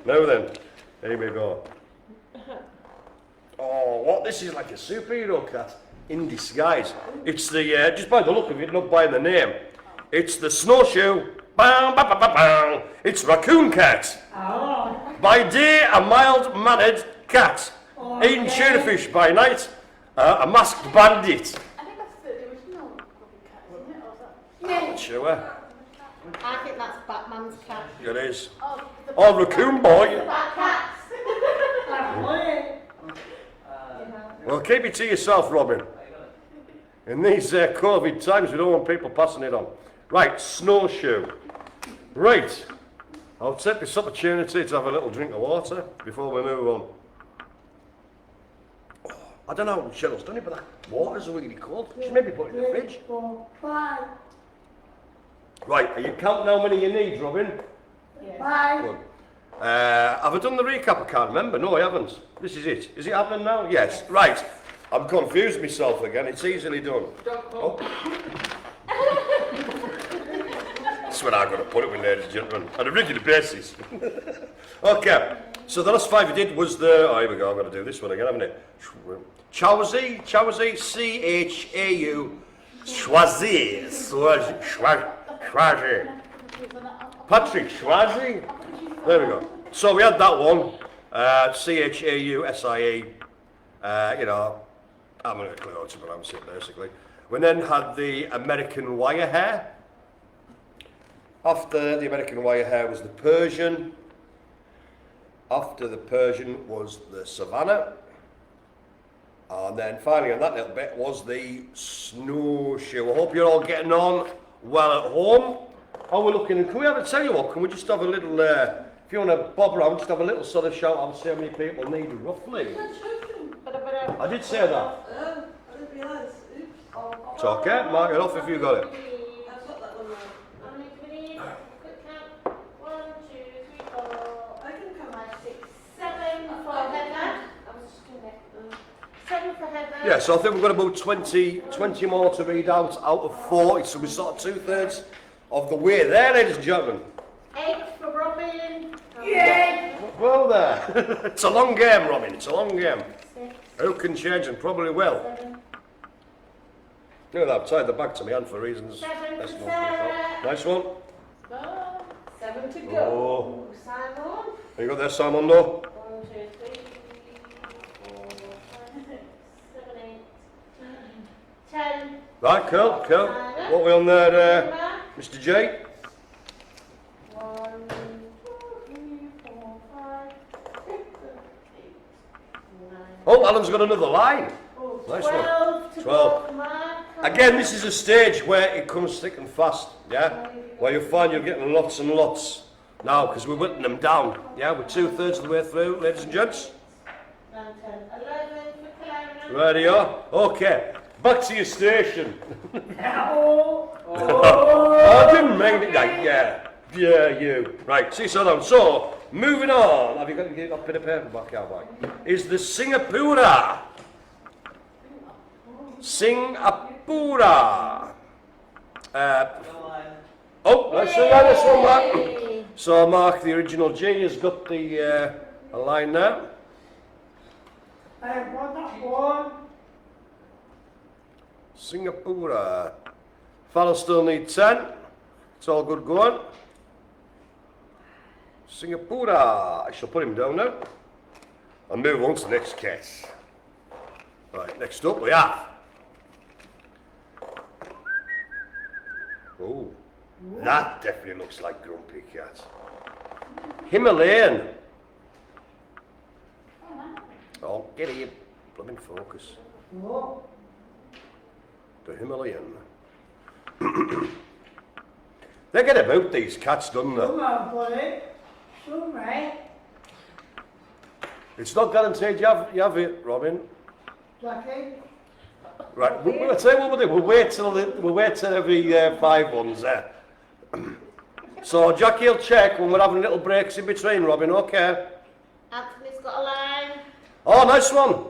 Now then, here we go. Oh, what? This is like a superhero cat in disguise. It's the, just by the look of it, not by the name. It's the snowshoe. Bam, ba, ba, ba, bam. It's Raccoon Cat. Oh. By day, a mild-mannered cat. Eating tuna fish by night, a masked bandit. I think that's the original copycat, isn't it? Or is that? Not sure. I think that's Batman's cat. It is. Oh, the Oh, Raccoon Boy. Bat cats. Well, keep it to yourself, Robin. In these COVID times, we don't want people passing it on. Right, snowshoe. Right. I'll take this opportunity to have a little drink of water before we move on. Oh, I don't know, Cheryl's done it, but that water's really cold. Should maybe put it in the 3, fridge. 4, 5, Right, are you counting how many you need, Robin? 5. Good. Have I done the recap? I can't remember. No, I haven't. This is it. Is it happening now? Yes. Right. I'm confused myself again. It's easily done. Oh. That's where I'm going to put it with, ladies and gentlemen, on a regular basis. Okay. So the last 5 you did was the... Oh, here we go. I'm going to do this one again, haven't I? Chowsy, C-H-A-U, Schwazi, Schwazi. Patrick Schwazi. There we go. So we had that one, C-H-A-U-S-I-E, you know, I'm going to clear out to pronounce it basically. We then had the American wire hair. After the American wire hair was the Persian. After the Persian was the Savannah. And then finally on that little bit was the snowshoe. I hope you're all getting on well at home. how we're looking. And can we have a tell you what? Can we just have a little? If you want to bob around, just have a little sort of shout out and see how many people need roughly. I did say that. I didn't realise. Oops. It's okay. Mark it off if you got it. I've got that one now. How many do we need? Quick count. 1, 2, 3, 4, I can come. 5, 6, 7 for Heather. I was just doing it. 7 for Heather. Yeah, so I think we've got about 20 more to read out of 40. So we're sort of 2/3 of the way there, ladies and gentlemen. 8 for Robin. Yeah. Well there. It's a long game, Robin. It's a long game. 6, Who can change and probably will. 7. Look at that, I've tied the bag to my hand for reasons. 7 That's for not Sarah. nice one. 7 to go. Oh. Simon. You got there, Simon, no? 1, 2, 3, 4, 5, 6, 7, 8, 9, 10. Right, cool. What are we on there, Mr. J? 1, 2, 3, 4, 5, 6, 7, 8, 9. Oh, Alan's got another line. Nice one. 12 to 12. go, Mark. Again, this is a stage where it comes thick and fast, yeah? Where you'll find you're getting lots and lots. Now, because we're whittling them down, yeah? We're 2/3 of the way through, ladies and gents. 9, 10, 11 for Clara. Radio. Okay, back to your station. Oh. I didn't mean it. Yeah, you. Right, see, so down. So, moving on. Have you got a bit of paper back out, Mike? Is the Singapura. Singapura. Oh, let's see this one, Mark. Yay. So, Mark, the original G, has got the a line now. I've got that one. Singapura. Fellas still need 10. It's all good going. Singapura. I shall put him down now. And move on to the next case. Right, next up we have. Oh, that definitely looks like Grumpy Cat. Himalayan. Oh, get in. Blooming focus. Oh. The Himalayan. They get about these cats, don't they? Come on, buddy. Show me. It's not guaranteed you have it, Robin. Jackie. Right, we'll tell you what we'll do. We'll wait till every 5 ones there. So Jackie will check when we're having little breaks in between, Robin, okay? Anthony's got a line. Oh, nice one.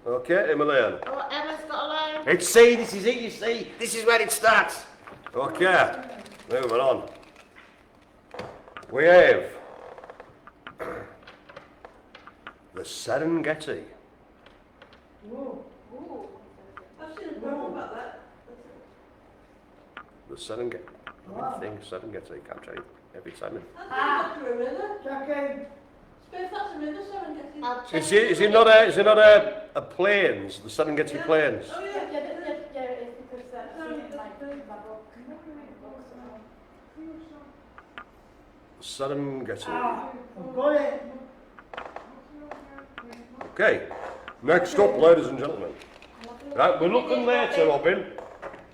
Okay, Himalayan. Oh, Emma's got a line. It's C, this is it, you see. This is where it starts. Okay, moving on. We have the Serengeti. Oh. I've seen a program about that. The Serengeti. Serengeti, can't tell you every time. That's a river. Jackie. Spiff, that's a river, Serengeti. I'll check Is it not a plains, the Serengeti Plains? Oh, yeah. It's because I've seen it in my book. Serengeti. I've got it. Okay, next up, ladies and gentlemen. Right, we're looking later, Robin.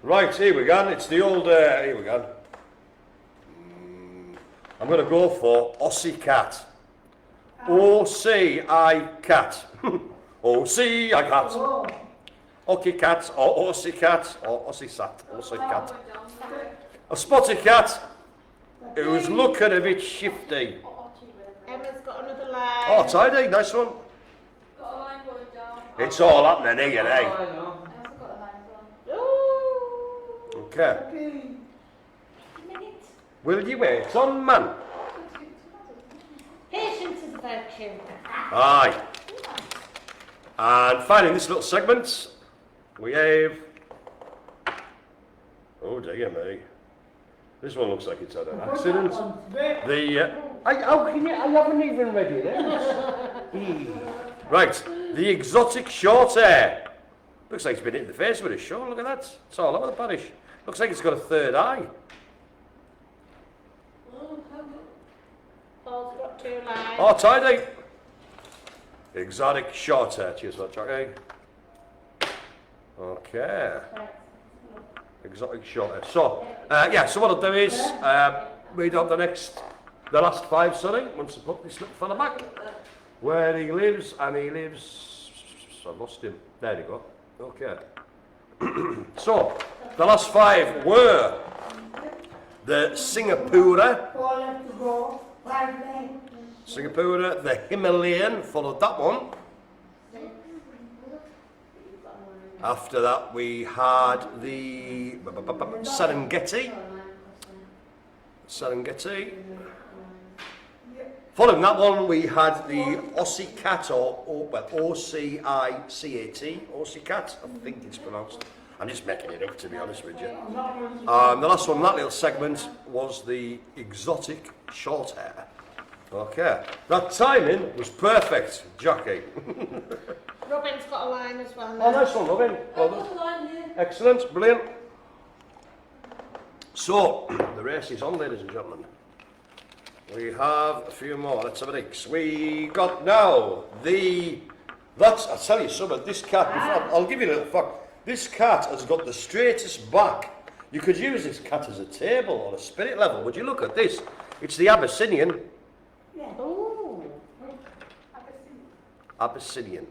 Right, here we go. It's the old, here we go. I'm going to go for Aussie Cat. O-C-I Cat. O-C-I Cat. Oh. Aussie Cat, or Aussie Cat, or Aussie Sat, Aussie Cat. A spotty cat who's looking a bit shifty. Emma's got another line. Oh, tidy, nice one. Got a line going down. It's all happening here, Oh, eh? I know. I also got a line as well. Ooh. Okay. Jackie. Minute. Will you wait on, man? Patience is a virtue. Aye. And finally, in this little segment, we have. Oh dear me. This one looks like it's had an accident. The. How can you? I haven't even read it. Eh? Right. The exotic short hair. Looks like it's been hit in the face with a short. Look at that. It's all over the parish. Looks like it's got a third eye. Oh, how good. Paul's got 2 lines. Oh, tidy. Exotic short hair. Cheers for that, Jackie. Okay. Exotic shorthair. So, yeah, so what I'll do is read out the last 5, sorry, once I put this little fella back. Where he lives, and he lives, I lost him, there you go, okay. So, the last 5 were the Singapura, 4 left to go. 5 left. Singapura, the Himalayan, followed that one. After that we had the Serengeti. Following that one we had the Aussie Cat, or well, O-C-I-C-A-T, Aussie Cat, I think it's pronounced. I'm just making it up to be honest with you. The last one, that little segment, was the exotic short hair. Okay, that timing was perfect, Jackie. Robin's got a line as well. Oh, nice one, Robin. Well done. What's the line here? Excellent, brilliant. So, the race is on, ladies and gentlemen. We have a few more, let's have a look. We got now I'll tell you something, this cat, I'll give you a little fact. This cat has got the straightest back. You could use this cat as a table or a spirit level. Would you look at this? It's the Abyssinian. Yeah. Ooh. Abyssinian.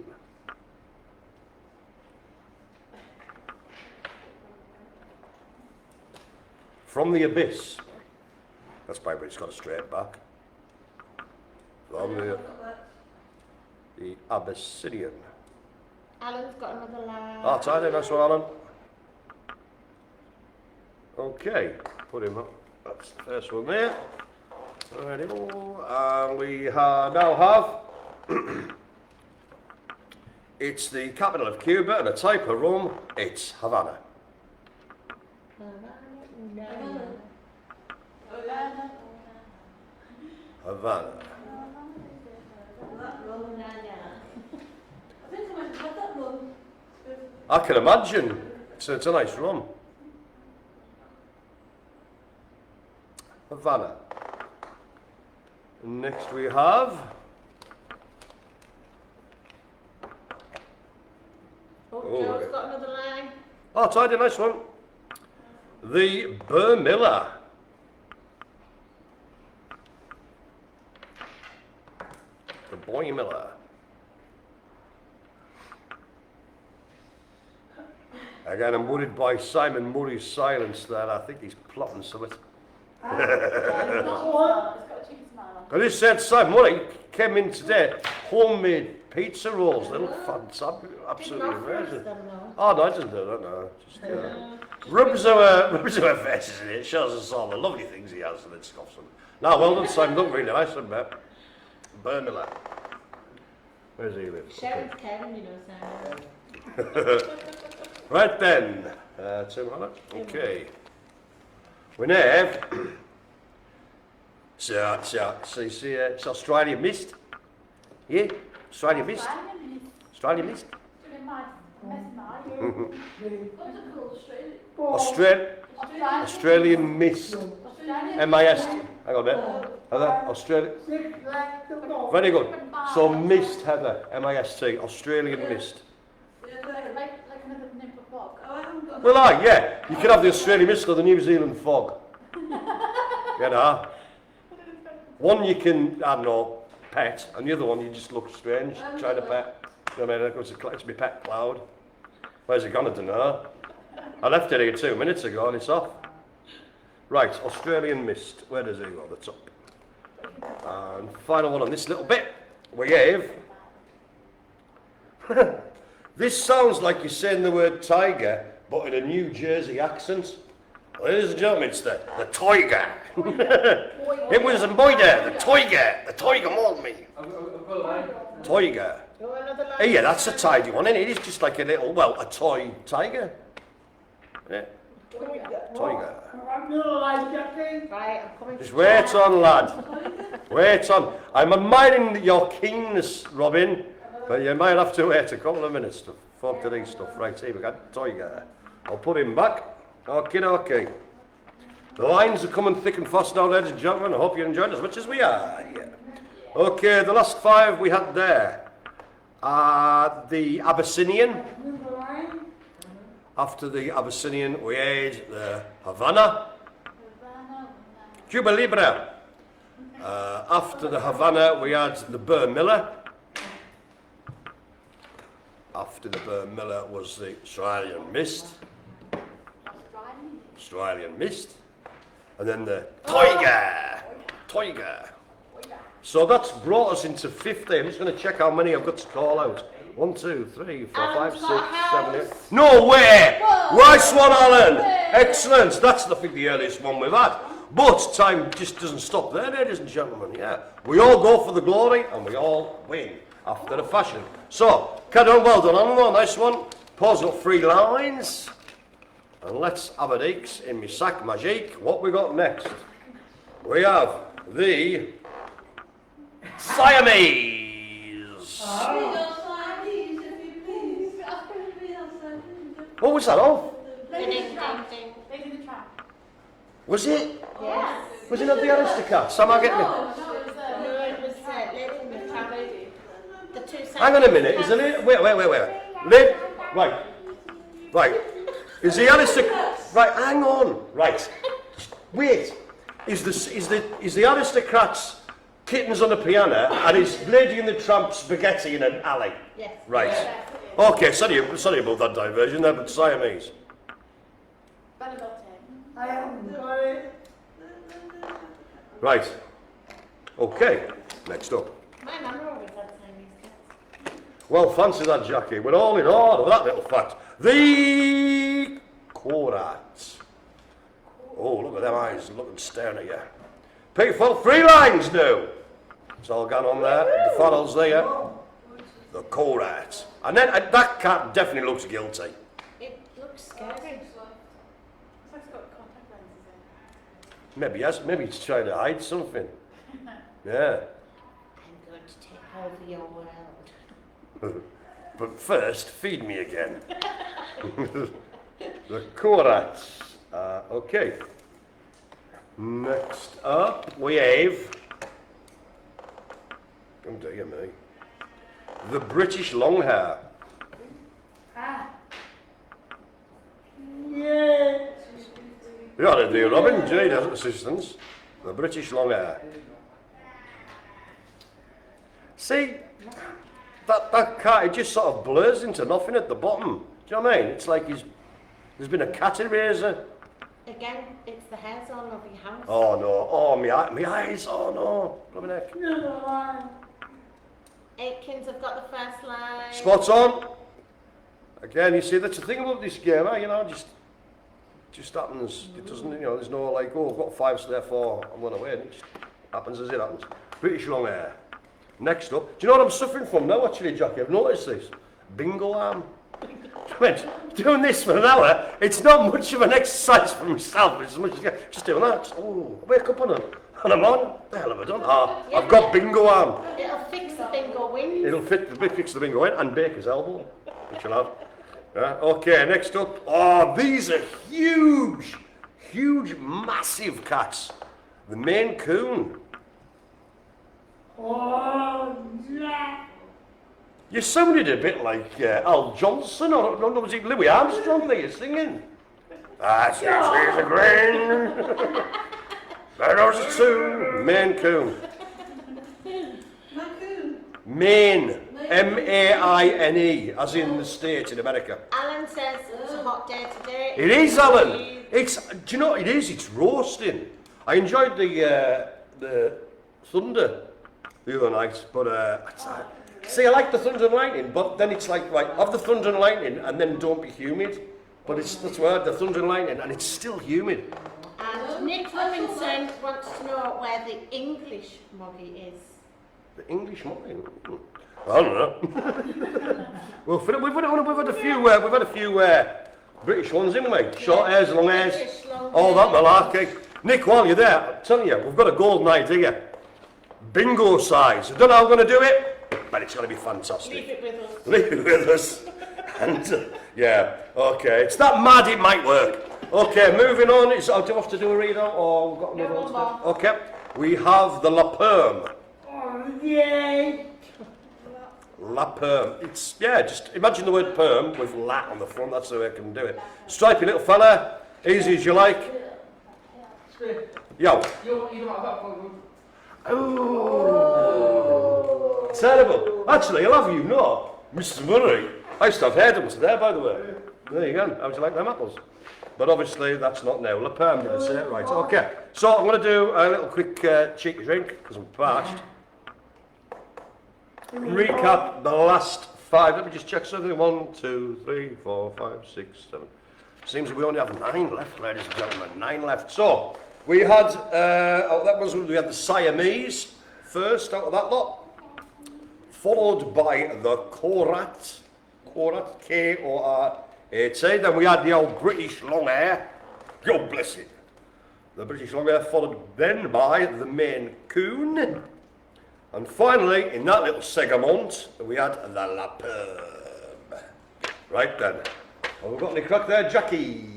From the abyss. That's why it's got a straight back. From the Abyssinian. Alan's got another line. Ah, tidy, nice one, Alan. Okay, put him up. That's the first one there. Ready, and we now have it's the capital of Cuba and a type of rum. It's Havana. Havana. That rum. I think I might have had that rum. I can imagine. It's a nice rum. Havana. Next we have Joe's got another line. oh, tidy, nice one. The Burmilla. The Boy Miller. Again, I'm worried by Simon Murray's silence there. I think he's plotting something. It's got a cheeky smile on. I just said Simon Murray came in today, homemade pizza rolls. They look fantastic, absolutely amazing. Oh no, I didn't do that, no. Just rubs our faces in it, shows us all the lovely things he has and then scoffs them. Now, well done, Simon, look really nice, I bet. Burnmiller. Where does he live? Sharon's Kevin, you know, Simon. Right then, Tim Hannah. Okay. We now have it's Australia mist. Yeah, Australia mist. Australia mist. What's it called? Australia? Australian mist. M-I-S. Hang on a minute. Heather, Australia. 6 left to go. Very good. So mist, Heather. M-I-S-T. Australian mist. Yeah, like, Like another name for fog. oh, I haven't got Well, yeah. You can have the Australian mist or the New Zealand fog. You know. One you can, I don't know, pet, and the other one you just look strange, trying to pet. You know what I mean? It's my pet cloud. Where's it gone? I don't know. I left it here 2 minutes ago and it's off. Right, Australian mist. Where does it go? The top. And final one on this little bit. We have. This sounds like you're saying the word tiger, but in a New Jersey accent. Ladies and gentlemen, it's the tiger. It was a boy there, the tiger mauled me. I've got a line. Tiger. Go another line. Hey, yeah, that's a tidy one, isn't it? It's just like a little, well, a toy tiger. Yeah, tiger. I'm doing like Jackie. Right, I'm coming. Just wait on, lad. Wait on. I'm admiring your keenness, Robin, but you might have to wait a couple of minutes to fork to these stuff. Right, here we got tiger. I'll put him back. Okay. The lines are coming thick and fast now, ladies and gentlemen. I hope you're enjoying as much as we are. Yeah. Okay, the last 5 we had there are the Abyssinian, Number line. After the Abyssinian, we had the Havana, Cuba Libre. After the Havana, we had the Burr Miller. After the Burr Miller was the Australian Mist. Australian Mist. And then the Tiger. Tiger. So that's brought us into 50. I'm just going to check how many I've got to call out. 1, 2, 3, 4, 5, 6, 7, 8. No way! Nice one, Alan! Excellent. That's, I think, the earliest one we've had. But time just doesn't stop there, ladies and gentlemen. Yeah, we all go for the glory and we all win after the fashion. So, well done, Alan. Nice one. Pause up 3 lines. And let's have a deeks in my sac magique. What we got next? We have the Siamese. What was that of? Lady in the Tramp. Was it? Yes. Was it not the Aristocats? Am I getting it? No, it was Lady in the Tramp. The two Hang on a minute. Is it? Wait. Right. Is the Aristocats? Right. Hang on. Right. Wait. Is the Aristocrats kittens on a piano and is Lady in the Tramp spaghetti in an alley? Yes. Right. Okay. Sorry about that diversion there, but Siamese. I haven't got it. Right. Okay. Next up. My mum always had Siamese cats. Well, fancy that, Jackie. We're all in order with that little fact. The Korats. Oh, look at them eyes looking staring at you. People, 3 lines now. It's all gone on there. The funnels there. The Korats. And then that cat definitely looks guilty. It looks scary. Maybe he's trying to hide something. Yeah. I'm going to take over your world. But first, feed me again. The Korats. Okay. Next up, we have. Oh dear me. The British Longhair. Yeah. You ought to do, Robin. Jade has assistance. The British Longhair. See, that cat, it just sort of blurs into nothing at the bottom. Do you know what I mean? It's like there's been a cat eraser. Again, it's the hairs all over your house. Oh no, oh my eyes, oh no. Blooming heck. Another line. Aikens have got the first line. Spots on. Again, you see, that's the thing about this game, you know, just happens. It doesn't, you know, there's no like, oh, I've got 5, so therefore I'm going to win. It just happens as it happens. British Longhair. Next up, do you know what I'm suffering from now, actually, Jackie? I've noticed this. Bingo arm. I mean, doing this for an hour, it's not much of an exercise for myself. It's as much as just doing that. Just, oh, wake up on it. And I'm on. What the hell have I done? I've got bingo arm. It'll fix the bingo win. It'll fix the bingo in and Baker's elbow, which you'll have. Okay, next up. Oh, these are huge, massive cats. The Maine Coon. Oh, yeah. You sounded a bit like Al Johnson, or no, was it Louis Armstrong that you're singing? That's a grain. There's a 2. Maine Coon. Maine. M-A-I-N-E, as in the state in America. Alan says it's a hot day today. It is, Alan. It's, do you know what it is? It's roasting. I enjoyed the thunder the other night, but see, I like the thunder and lightning, but then it's like, right, have the thunder and lightning and then don't be humid. But that's why the thunder and lightning, and it's still humid. And Nick Robinson wants to know where the English moggy is. The English moggy? I don't know. Well, we've had a few British ones, haven't we? Short hairs, long hairs, all that malarkey. Nick, while you're there, I'm telling you, we've got a golden idea. Bingo size. I don't know how we're going to do it, but it's going to be fantastic. Leave it with us. Leave it with us. And, yeah, okay. It's that mad it might work. Okay, moving on. Do you have to do a readout, or we've got another one? Okay. We have the La Perme. Oh, yeah. La Perm. It's, yeah, just imagine the word perm with la on the front, that's the way I can do it. Stripy little fella, easy as you like. Spiff, Yo. you don't have that problem. Oh. Terrible. Actually, I'll have you know, Mr. Murray, I used to have hair-dons there, by the way. There you go. How would you like them apples? But obviously, that's not now. La Perm didn't say it right. Okay, so I'm going to do a little quick cheeky drink, because I'm parched. Recap the last 5. Let me just check something. 1, 2, 3, 4, 5, 6, 7. Seems we only have 9 left, ladies and gentlemen. 9 left. So, we had, we had the Siamese first out of that lot. Followed by the Korat. Korat, K-O-R-A-T. Then we had the old British long hair. God bless it. The British long hair followed then by the Maine Coon. And finally, in that little segment, we had the La Perm. Right then. Have we got any crack there, Jackie?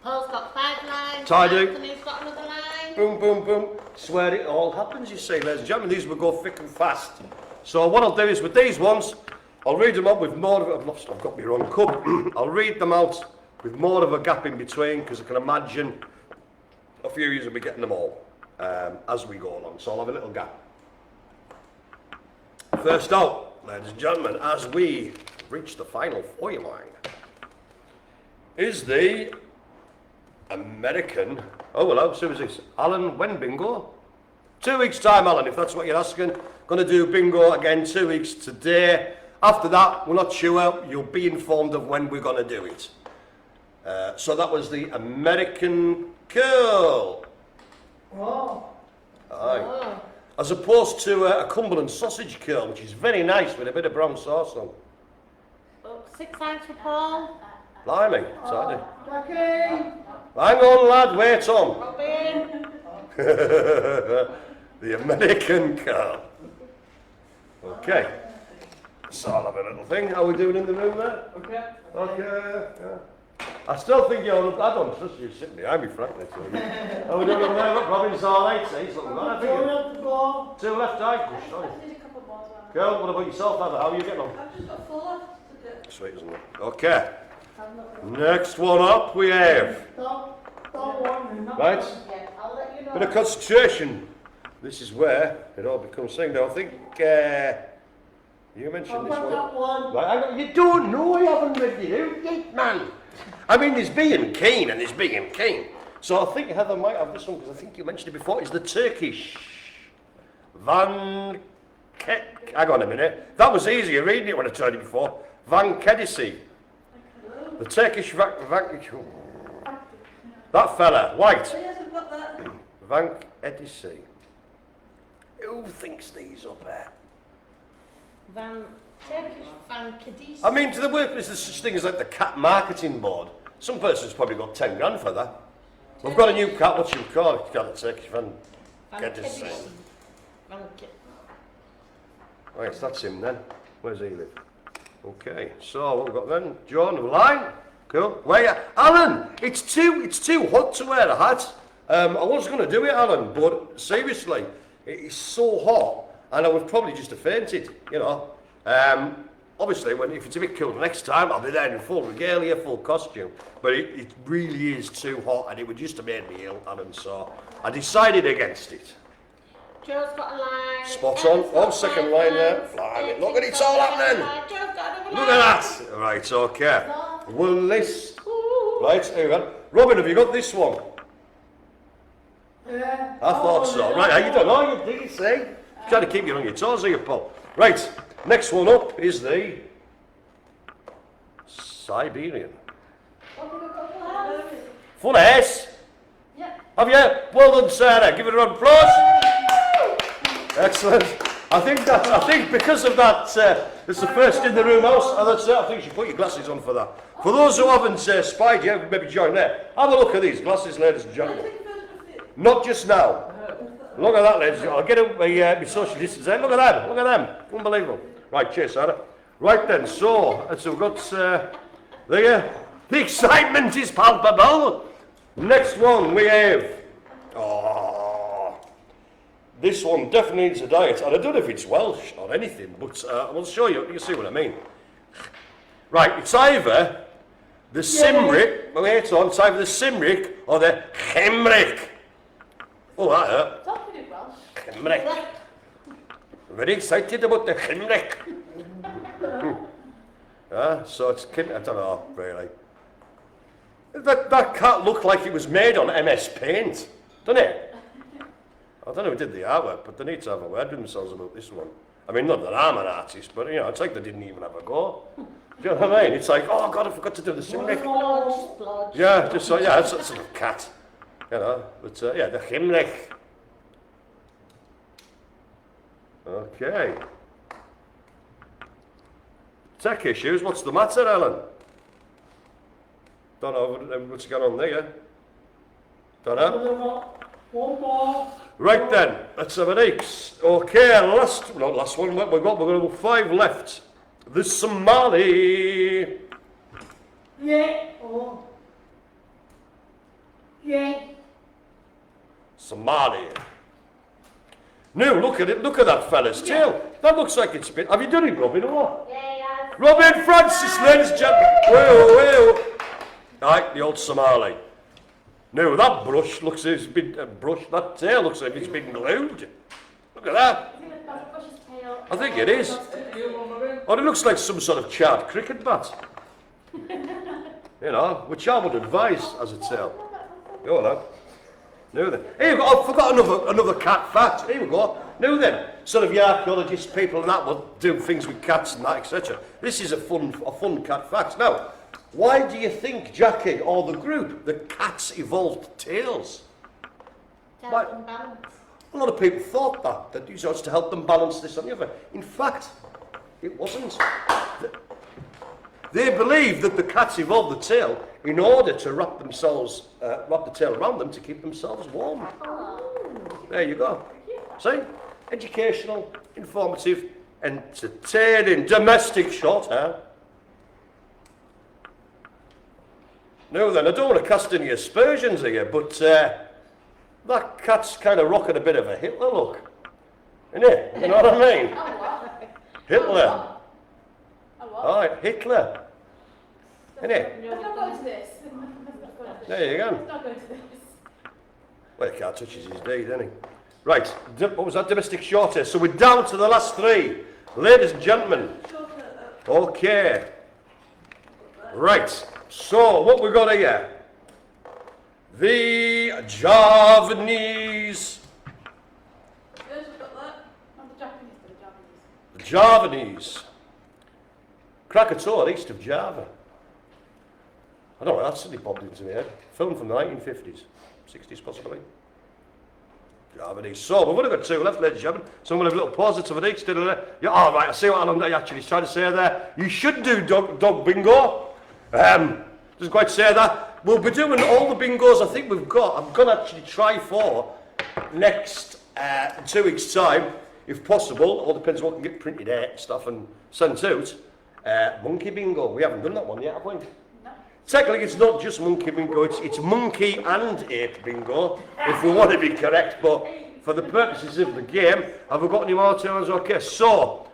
Paul's got 5 lines. Tidy. Anthony's got another line. Boom, boom, boom. Swear it all happens, you see, ladies and gentlemen. These will go thick and fast. So what I'll do is, with these ones, I'll read them out with more of a... I've got my wrong cup. I'll read them out with more of a gap in between, because I can imagine a few of you will be getting them all as we go along. So I'll have a little gap. First out, ladies and gentlemen, as we reach the final 4 line, is the American... Oh, hello, so is this? Alan, when bingo? 2 weeks' time, Alan, if that's what you're asking. Going to do bingo again 2 weeks today. After that, we're not sure. You'll be informed of when we're going to do it. So that was the American curl. Oh. Aye. Oh. As opposed to a Cumberland sausage curl, which is very nice with a bit of brown sauce on. Oh, 6 lines for Paul. Blimey, tidy. Jackie. Hang on, lad, wait on. Robin. The American curl. Okay. So I'll have a little thing. How are we doing in the room there? Okay. Okay, yeah. I still think you're... I don't trust you sitting behind me, frankly. So. How are we doing over there? Look, Robin's all right, see? He's looking good. I think Don't have to go. 2 left, aye. Good, sorry. Girl, what about yourself, Heather? How are you getting on? I've just got 4 left to do. Sweet, isn't it? Okay. Next one up we have. Don't want me. Right? Yeah, I'll let you know. Bit of concentration. This is where it all becomes thing. Now, I think you mentioned I've this got one. that one. Right, you don't know, I haven't read it out yet, man. I mean, there's being keen and there's being keen. So I think Heather might have this one, because I think you mentioned it before. It's the Turkish Hang on a minute. That was easier reading it when I tried it before. Van Kedisi. The Turkish that fella, white. Oh, yes, I've got that. Van Kedisi. Who thinks these up there? Turkish Van Kedisi. I mean, to the workplace, there's such thing as like the cat marketing board. Some person's probably got 10 grand for that. We've got a new cat, what you call it? It's called the Turkish Van Kedisi. Van Kedisi. Right, so that's him then. Where's he live? Okay, so what we've got then? John, line. Cool. Where you? Alan, it's too hot to wear a hat. I was going to do it, Alan, but seriously, it is so hot, and I would probably just have fainted, you know. Obviously, if it's a bit cold next time, I'll be there in full regalia, full costume. But it really is too hot, and it would just have made me ill, Alan, so I decided against it. Joe's got a line. Spot on. Oh, second line there. Blimey, look at it, it's all happening. Joe's got another Look at that! Right, okay. Will this... Right, here we go. Robin, have you got this one? Yeah. I thought so. Right, how you doing? Oh, you did, see? Trying to keep you on your toes, are you, Paul? Right, next one up is the... Siberian. Full S? Yep. Have you? Well done, Sarah. Give it a round of applause. Excellent. I think because of that, it's the first in the room house, and that's it. I think you should put your glasses on for that. For those who haven't spied you, maybe join there. Have a look at these glasses, ladies and gentlemen. Not just now. Look at that, ladies and gentlemen. I'll get out my social distance there. Look at them. Look at them. Unbelievable. Right, cheers, Sarah. Right then, so we've got the excitement is palpable. Next one we have. Oh. this one definitely needs a diet, and I don't know if it's Welsh or anything, but I will show you. You see what I mean? Right, it's either the Cymric. Wait on, it's either the Cymric or the Chymric. Oh, that hurt. Talking in Welsh. Chymric. Very excited about the Chymric. So it's I don't know really. That cat looked like it was made on MS Paint, doesn't it? I don't know who did the artwork, but they need to have a word with themselves about this one. I mean, not that I'm an artist, but you know, it's like they didn't even have a go. Do you know what I mean? It's like, oh God, I forgot to do the Cymric. Splodge. Yeah, just so, yeah, it's a sort of cat, you know. But yeah, the Chymric. Okay. Tech issues. What's the matter, Ellen? Don't know what's going on there. Don't know. One more. Right then, let's have an X. Okay, last one. We've got 5 left. The Somali. Yeah. Oh. Yeah. Somali. No, look at it. Look at that fella's tail. That looks like it's been. Have you done it, Robin, or what? Yeah, yeah. Robin Francis, ladies and gentlemen. Whoa. Right, the old Somali. No, that brush looks like it's been brushed. That tail looks like it's been glued. Look at that. I think that's Bush's tail. I think it is. Or it looks like some sort of charred cricket bat. You know, which I would advise as a tail. Go on, then. Now then. Here we go. I forgot another cat fact. Here we go. Now then, sort of your archaeologists, people and that will do things with cats and that, etc. This is a fun cat fact. Now, why do you think, Jackie, or the group, the cats evolved tails? To Why- help them balance. A lot of people thought that it was to help them balance this on the other. In fact, it wasn't. They believed that the cats evolved the tail in order to wrap the tail around them to keep themselves warm. There you go. See? Educational, informative, entertaining, domestic short hair. Now then, I don't want to cast any aspersions here, but that cat's kind of rocking a bit of a Hitler look. Isn't it? You know what I mean? Oh, what? Hitler. Oh, what? Alright, Hitler. Isn't it? Let's not go to this. There you go. Let's not go to this. Well, he can't touch his deed, isn't he? Right, what was that? Domestic short hair. So we're down to the last 3. Ladies and gentlemen. Okay. Right. So, what we've got here? The Javanese. Yes, we've got that. Not the Japanese, The Javanese. Krakatoa, east of Java. I don't know, that suddenly popped into my head. Film from the 1950s, 60s possibly. Javanese. So, we've only got 2 left, ladies and gentlemen. So I'm going to have a little positive of each. Yeah, all right, I see what Alan actually is trying to say there. You should do dog bingo. Doesn't quite say that. We'll be doing all the bingos I think we've got. I'm going to actually try for next 2 weeks' time, if possible. All depends what we can get printed out and stuff and sent out. Monkey bingo. We haven't done that one yet, have we? No. Technically, it's not just monkey bingo. It's monkey and ape bingo, if we want to be correct. But for the purposes of the game, have we got any more turns? Okay, so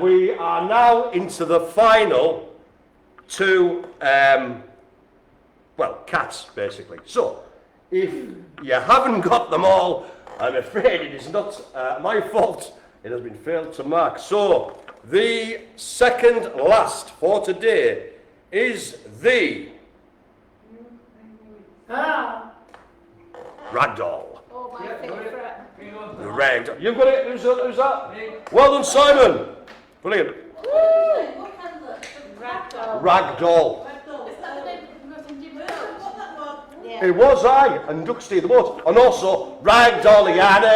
we are now into the final 2, cats, basically. So, if you haven't got them all, I'm afraid it is not my fault. It has been failed to mark. So, the second last for today is the ragdoll. Oh, my Yeah, favourite. The ragdoll. You've got it? Who's that? Well done, Simon. Brilliant. What kind of Ragdoll. Ragdoll. Is that the name of the most Indian We've got that one. Yeah. It was I and Duxty the boat, and also Ragdolliana.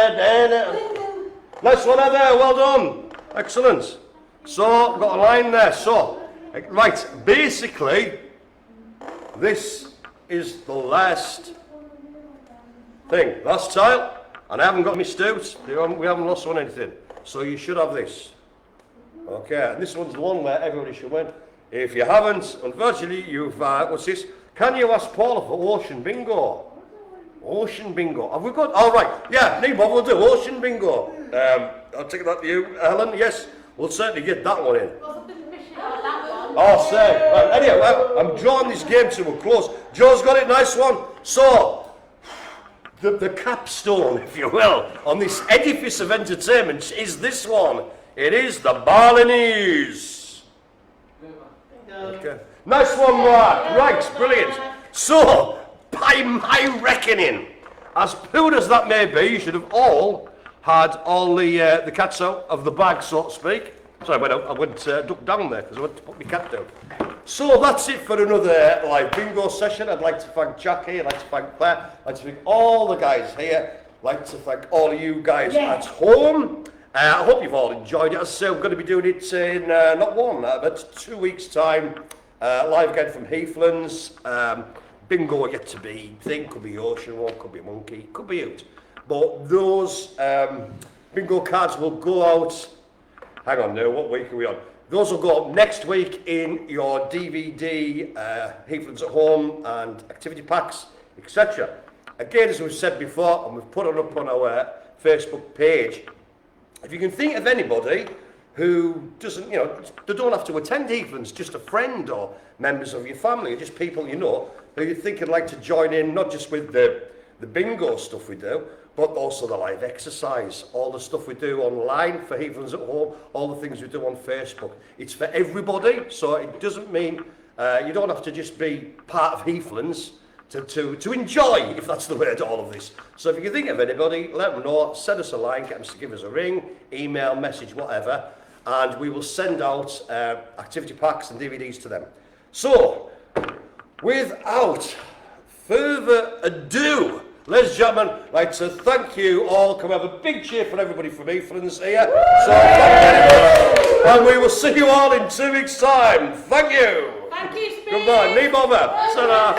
Nice one there, well done. Excellent. So, got a line there. So, right, basically, this is the last thing. Last tile, and I haven't got my stouts. We haven't lost on anything. So you should have this. Okay, and this one's the one where everybody should win. If you haven't, unfortunately, you've, what's this? Can you ask Paula for ocean bingo? Ocean bingo. Have we got? All right. Yeah, Nemo, we'll do ocean bingo. I'll take that to you, Helen. Yes, we'll certainly get that one in. What's the mission on that one? Oh, say. Right, anyway, I'm drawing this game to a close. Joe's got it. Nice one. So, the capstone, if you will, on this edifice of entertainment is this one. It is the Balinese. Okay. Nice one, Mark. Right, brilliant. So, by my reckoning, as poor as that may be, you should have all had all the cats out of the bag, so to speak. Sorry, I went duck down there because I went to put my cat down. So that's it for another live bingo session. I'd like to thank Jackie, I'd like to thank Claire, I'd like to thank all the guys here, I'd like to thank all of you guys at home. I hope you've all enjoyed it. As I say, we're going to be doing it in not one, but 2 weeks' time. Live again from Heathlands. Bingo yet to be thing. Could be ocean one, could be monkey, could be out. But those bingo cards will go out. Hang on now, what week are we on? Those will go up next week in your DVD, Heathlands at Home and activity packs, etc. Again, as we've said before, and we've put it up on our Facebook page, if you can think of anybody who doesn't, you know, they don't have to attend Heathlands, just a friend or members of your family, or just people you know, who you think would like to join in, not just with the bingo stuff we do, but also the live exercise, all the stuff we do online for Heathlands at Home, all the things we do on Facebook. It's for everybody, so it doesn't mean you don't have to just be part of Heathlands to enjoy, if that's the word, all of this. So if you can think of anybody, let them know, send us a line, get them to give us a ring, email, message, whatever, and we will send out activity packs and DVDs to them. So, without further ado, ladies and gentlemen, I'd like to thank you all. Can we have a big cheer for everybody from Heathlands here? So, thank you very much. And we will see you all in 2 weeks' time. Thank you. Thank you, Spiff. Goodbye. Leave over. Ta-da.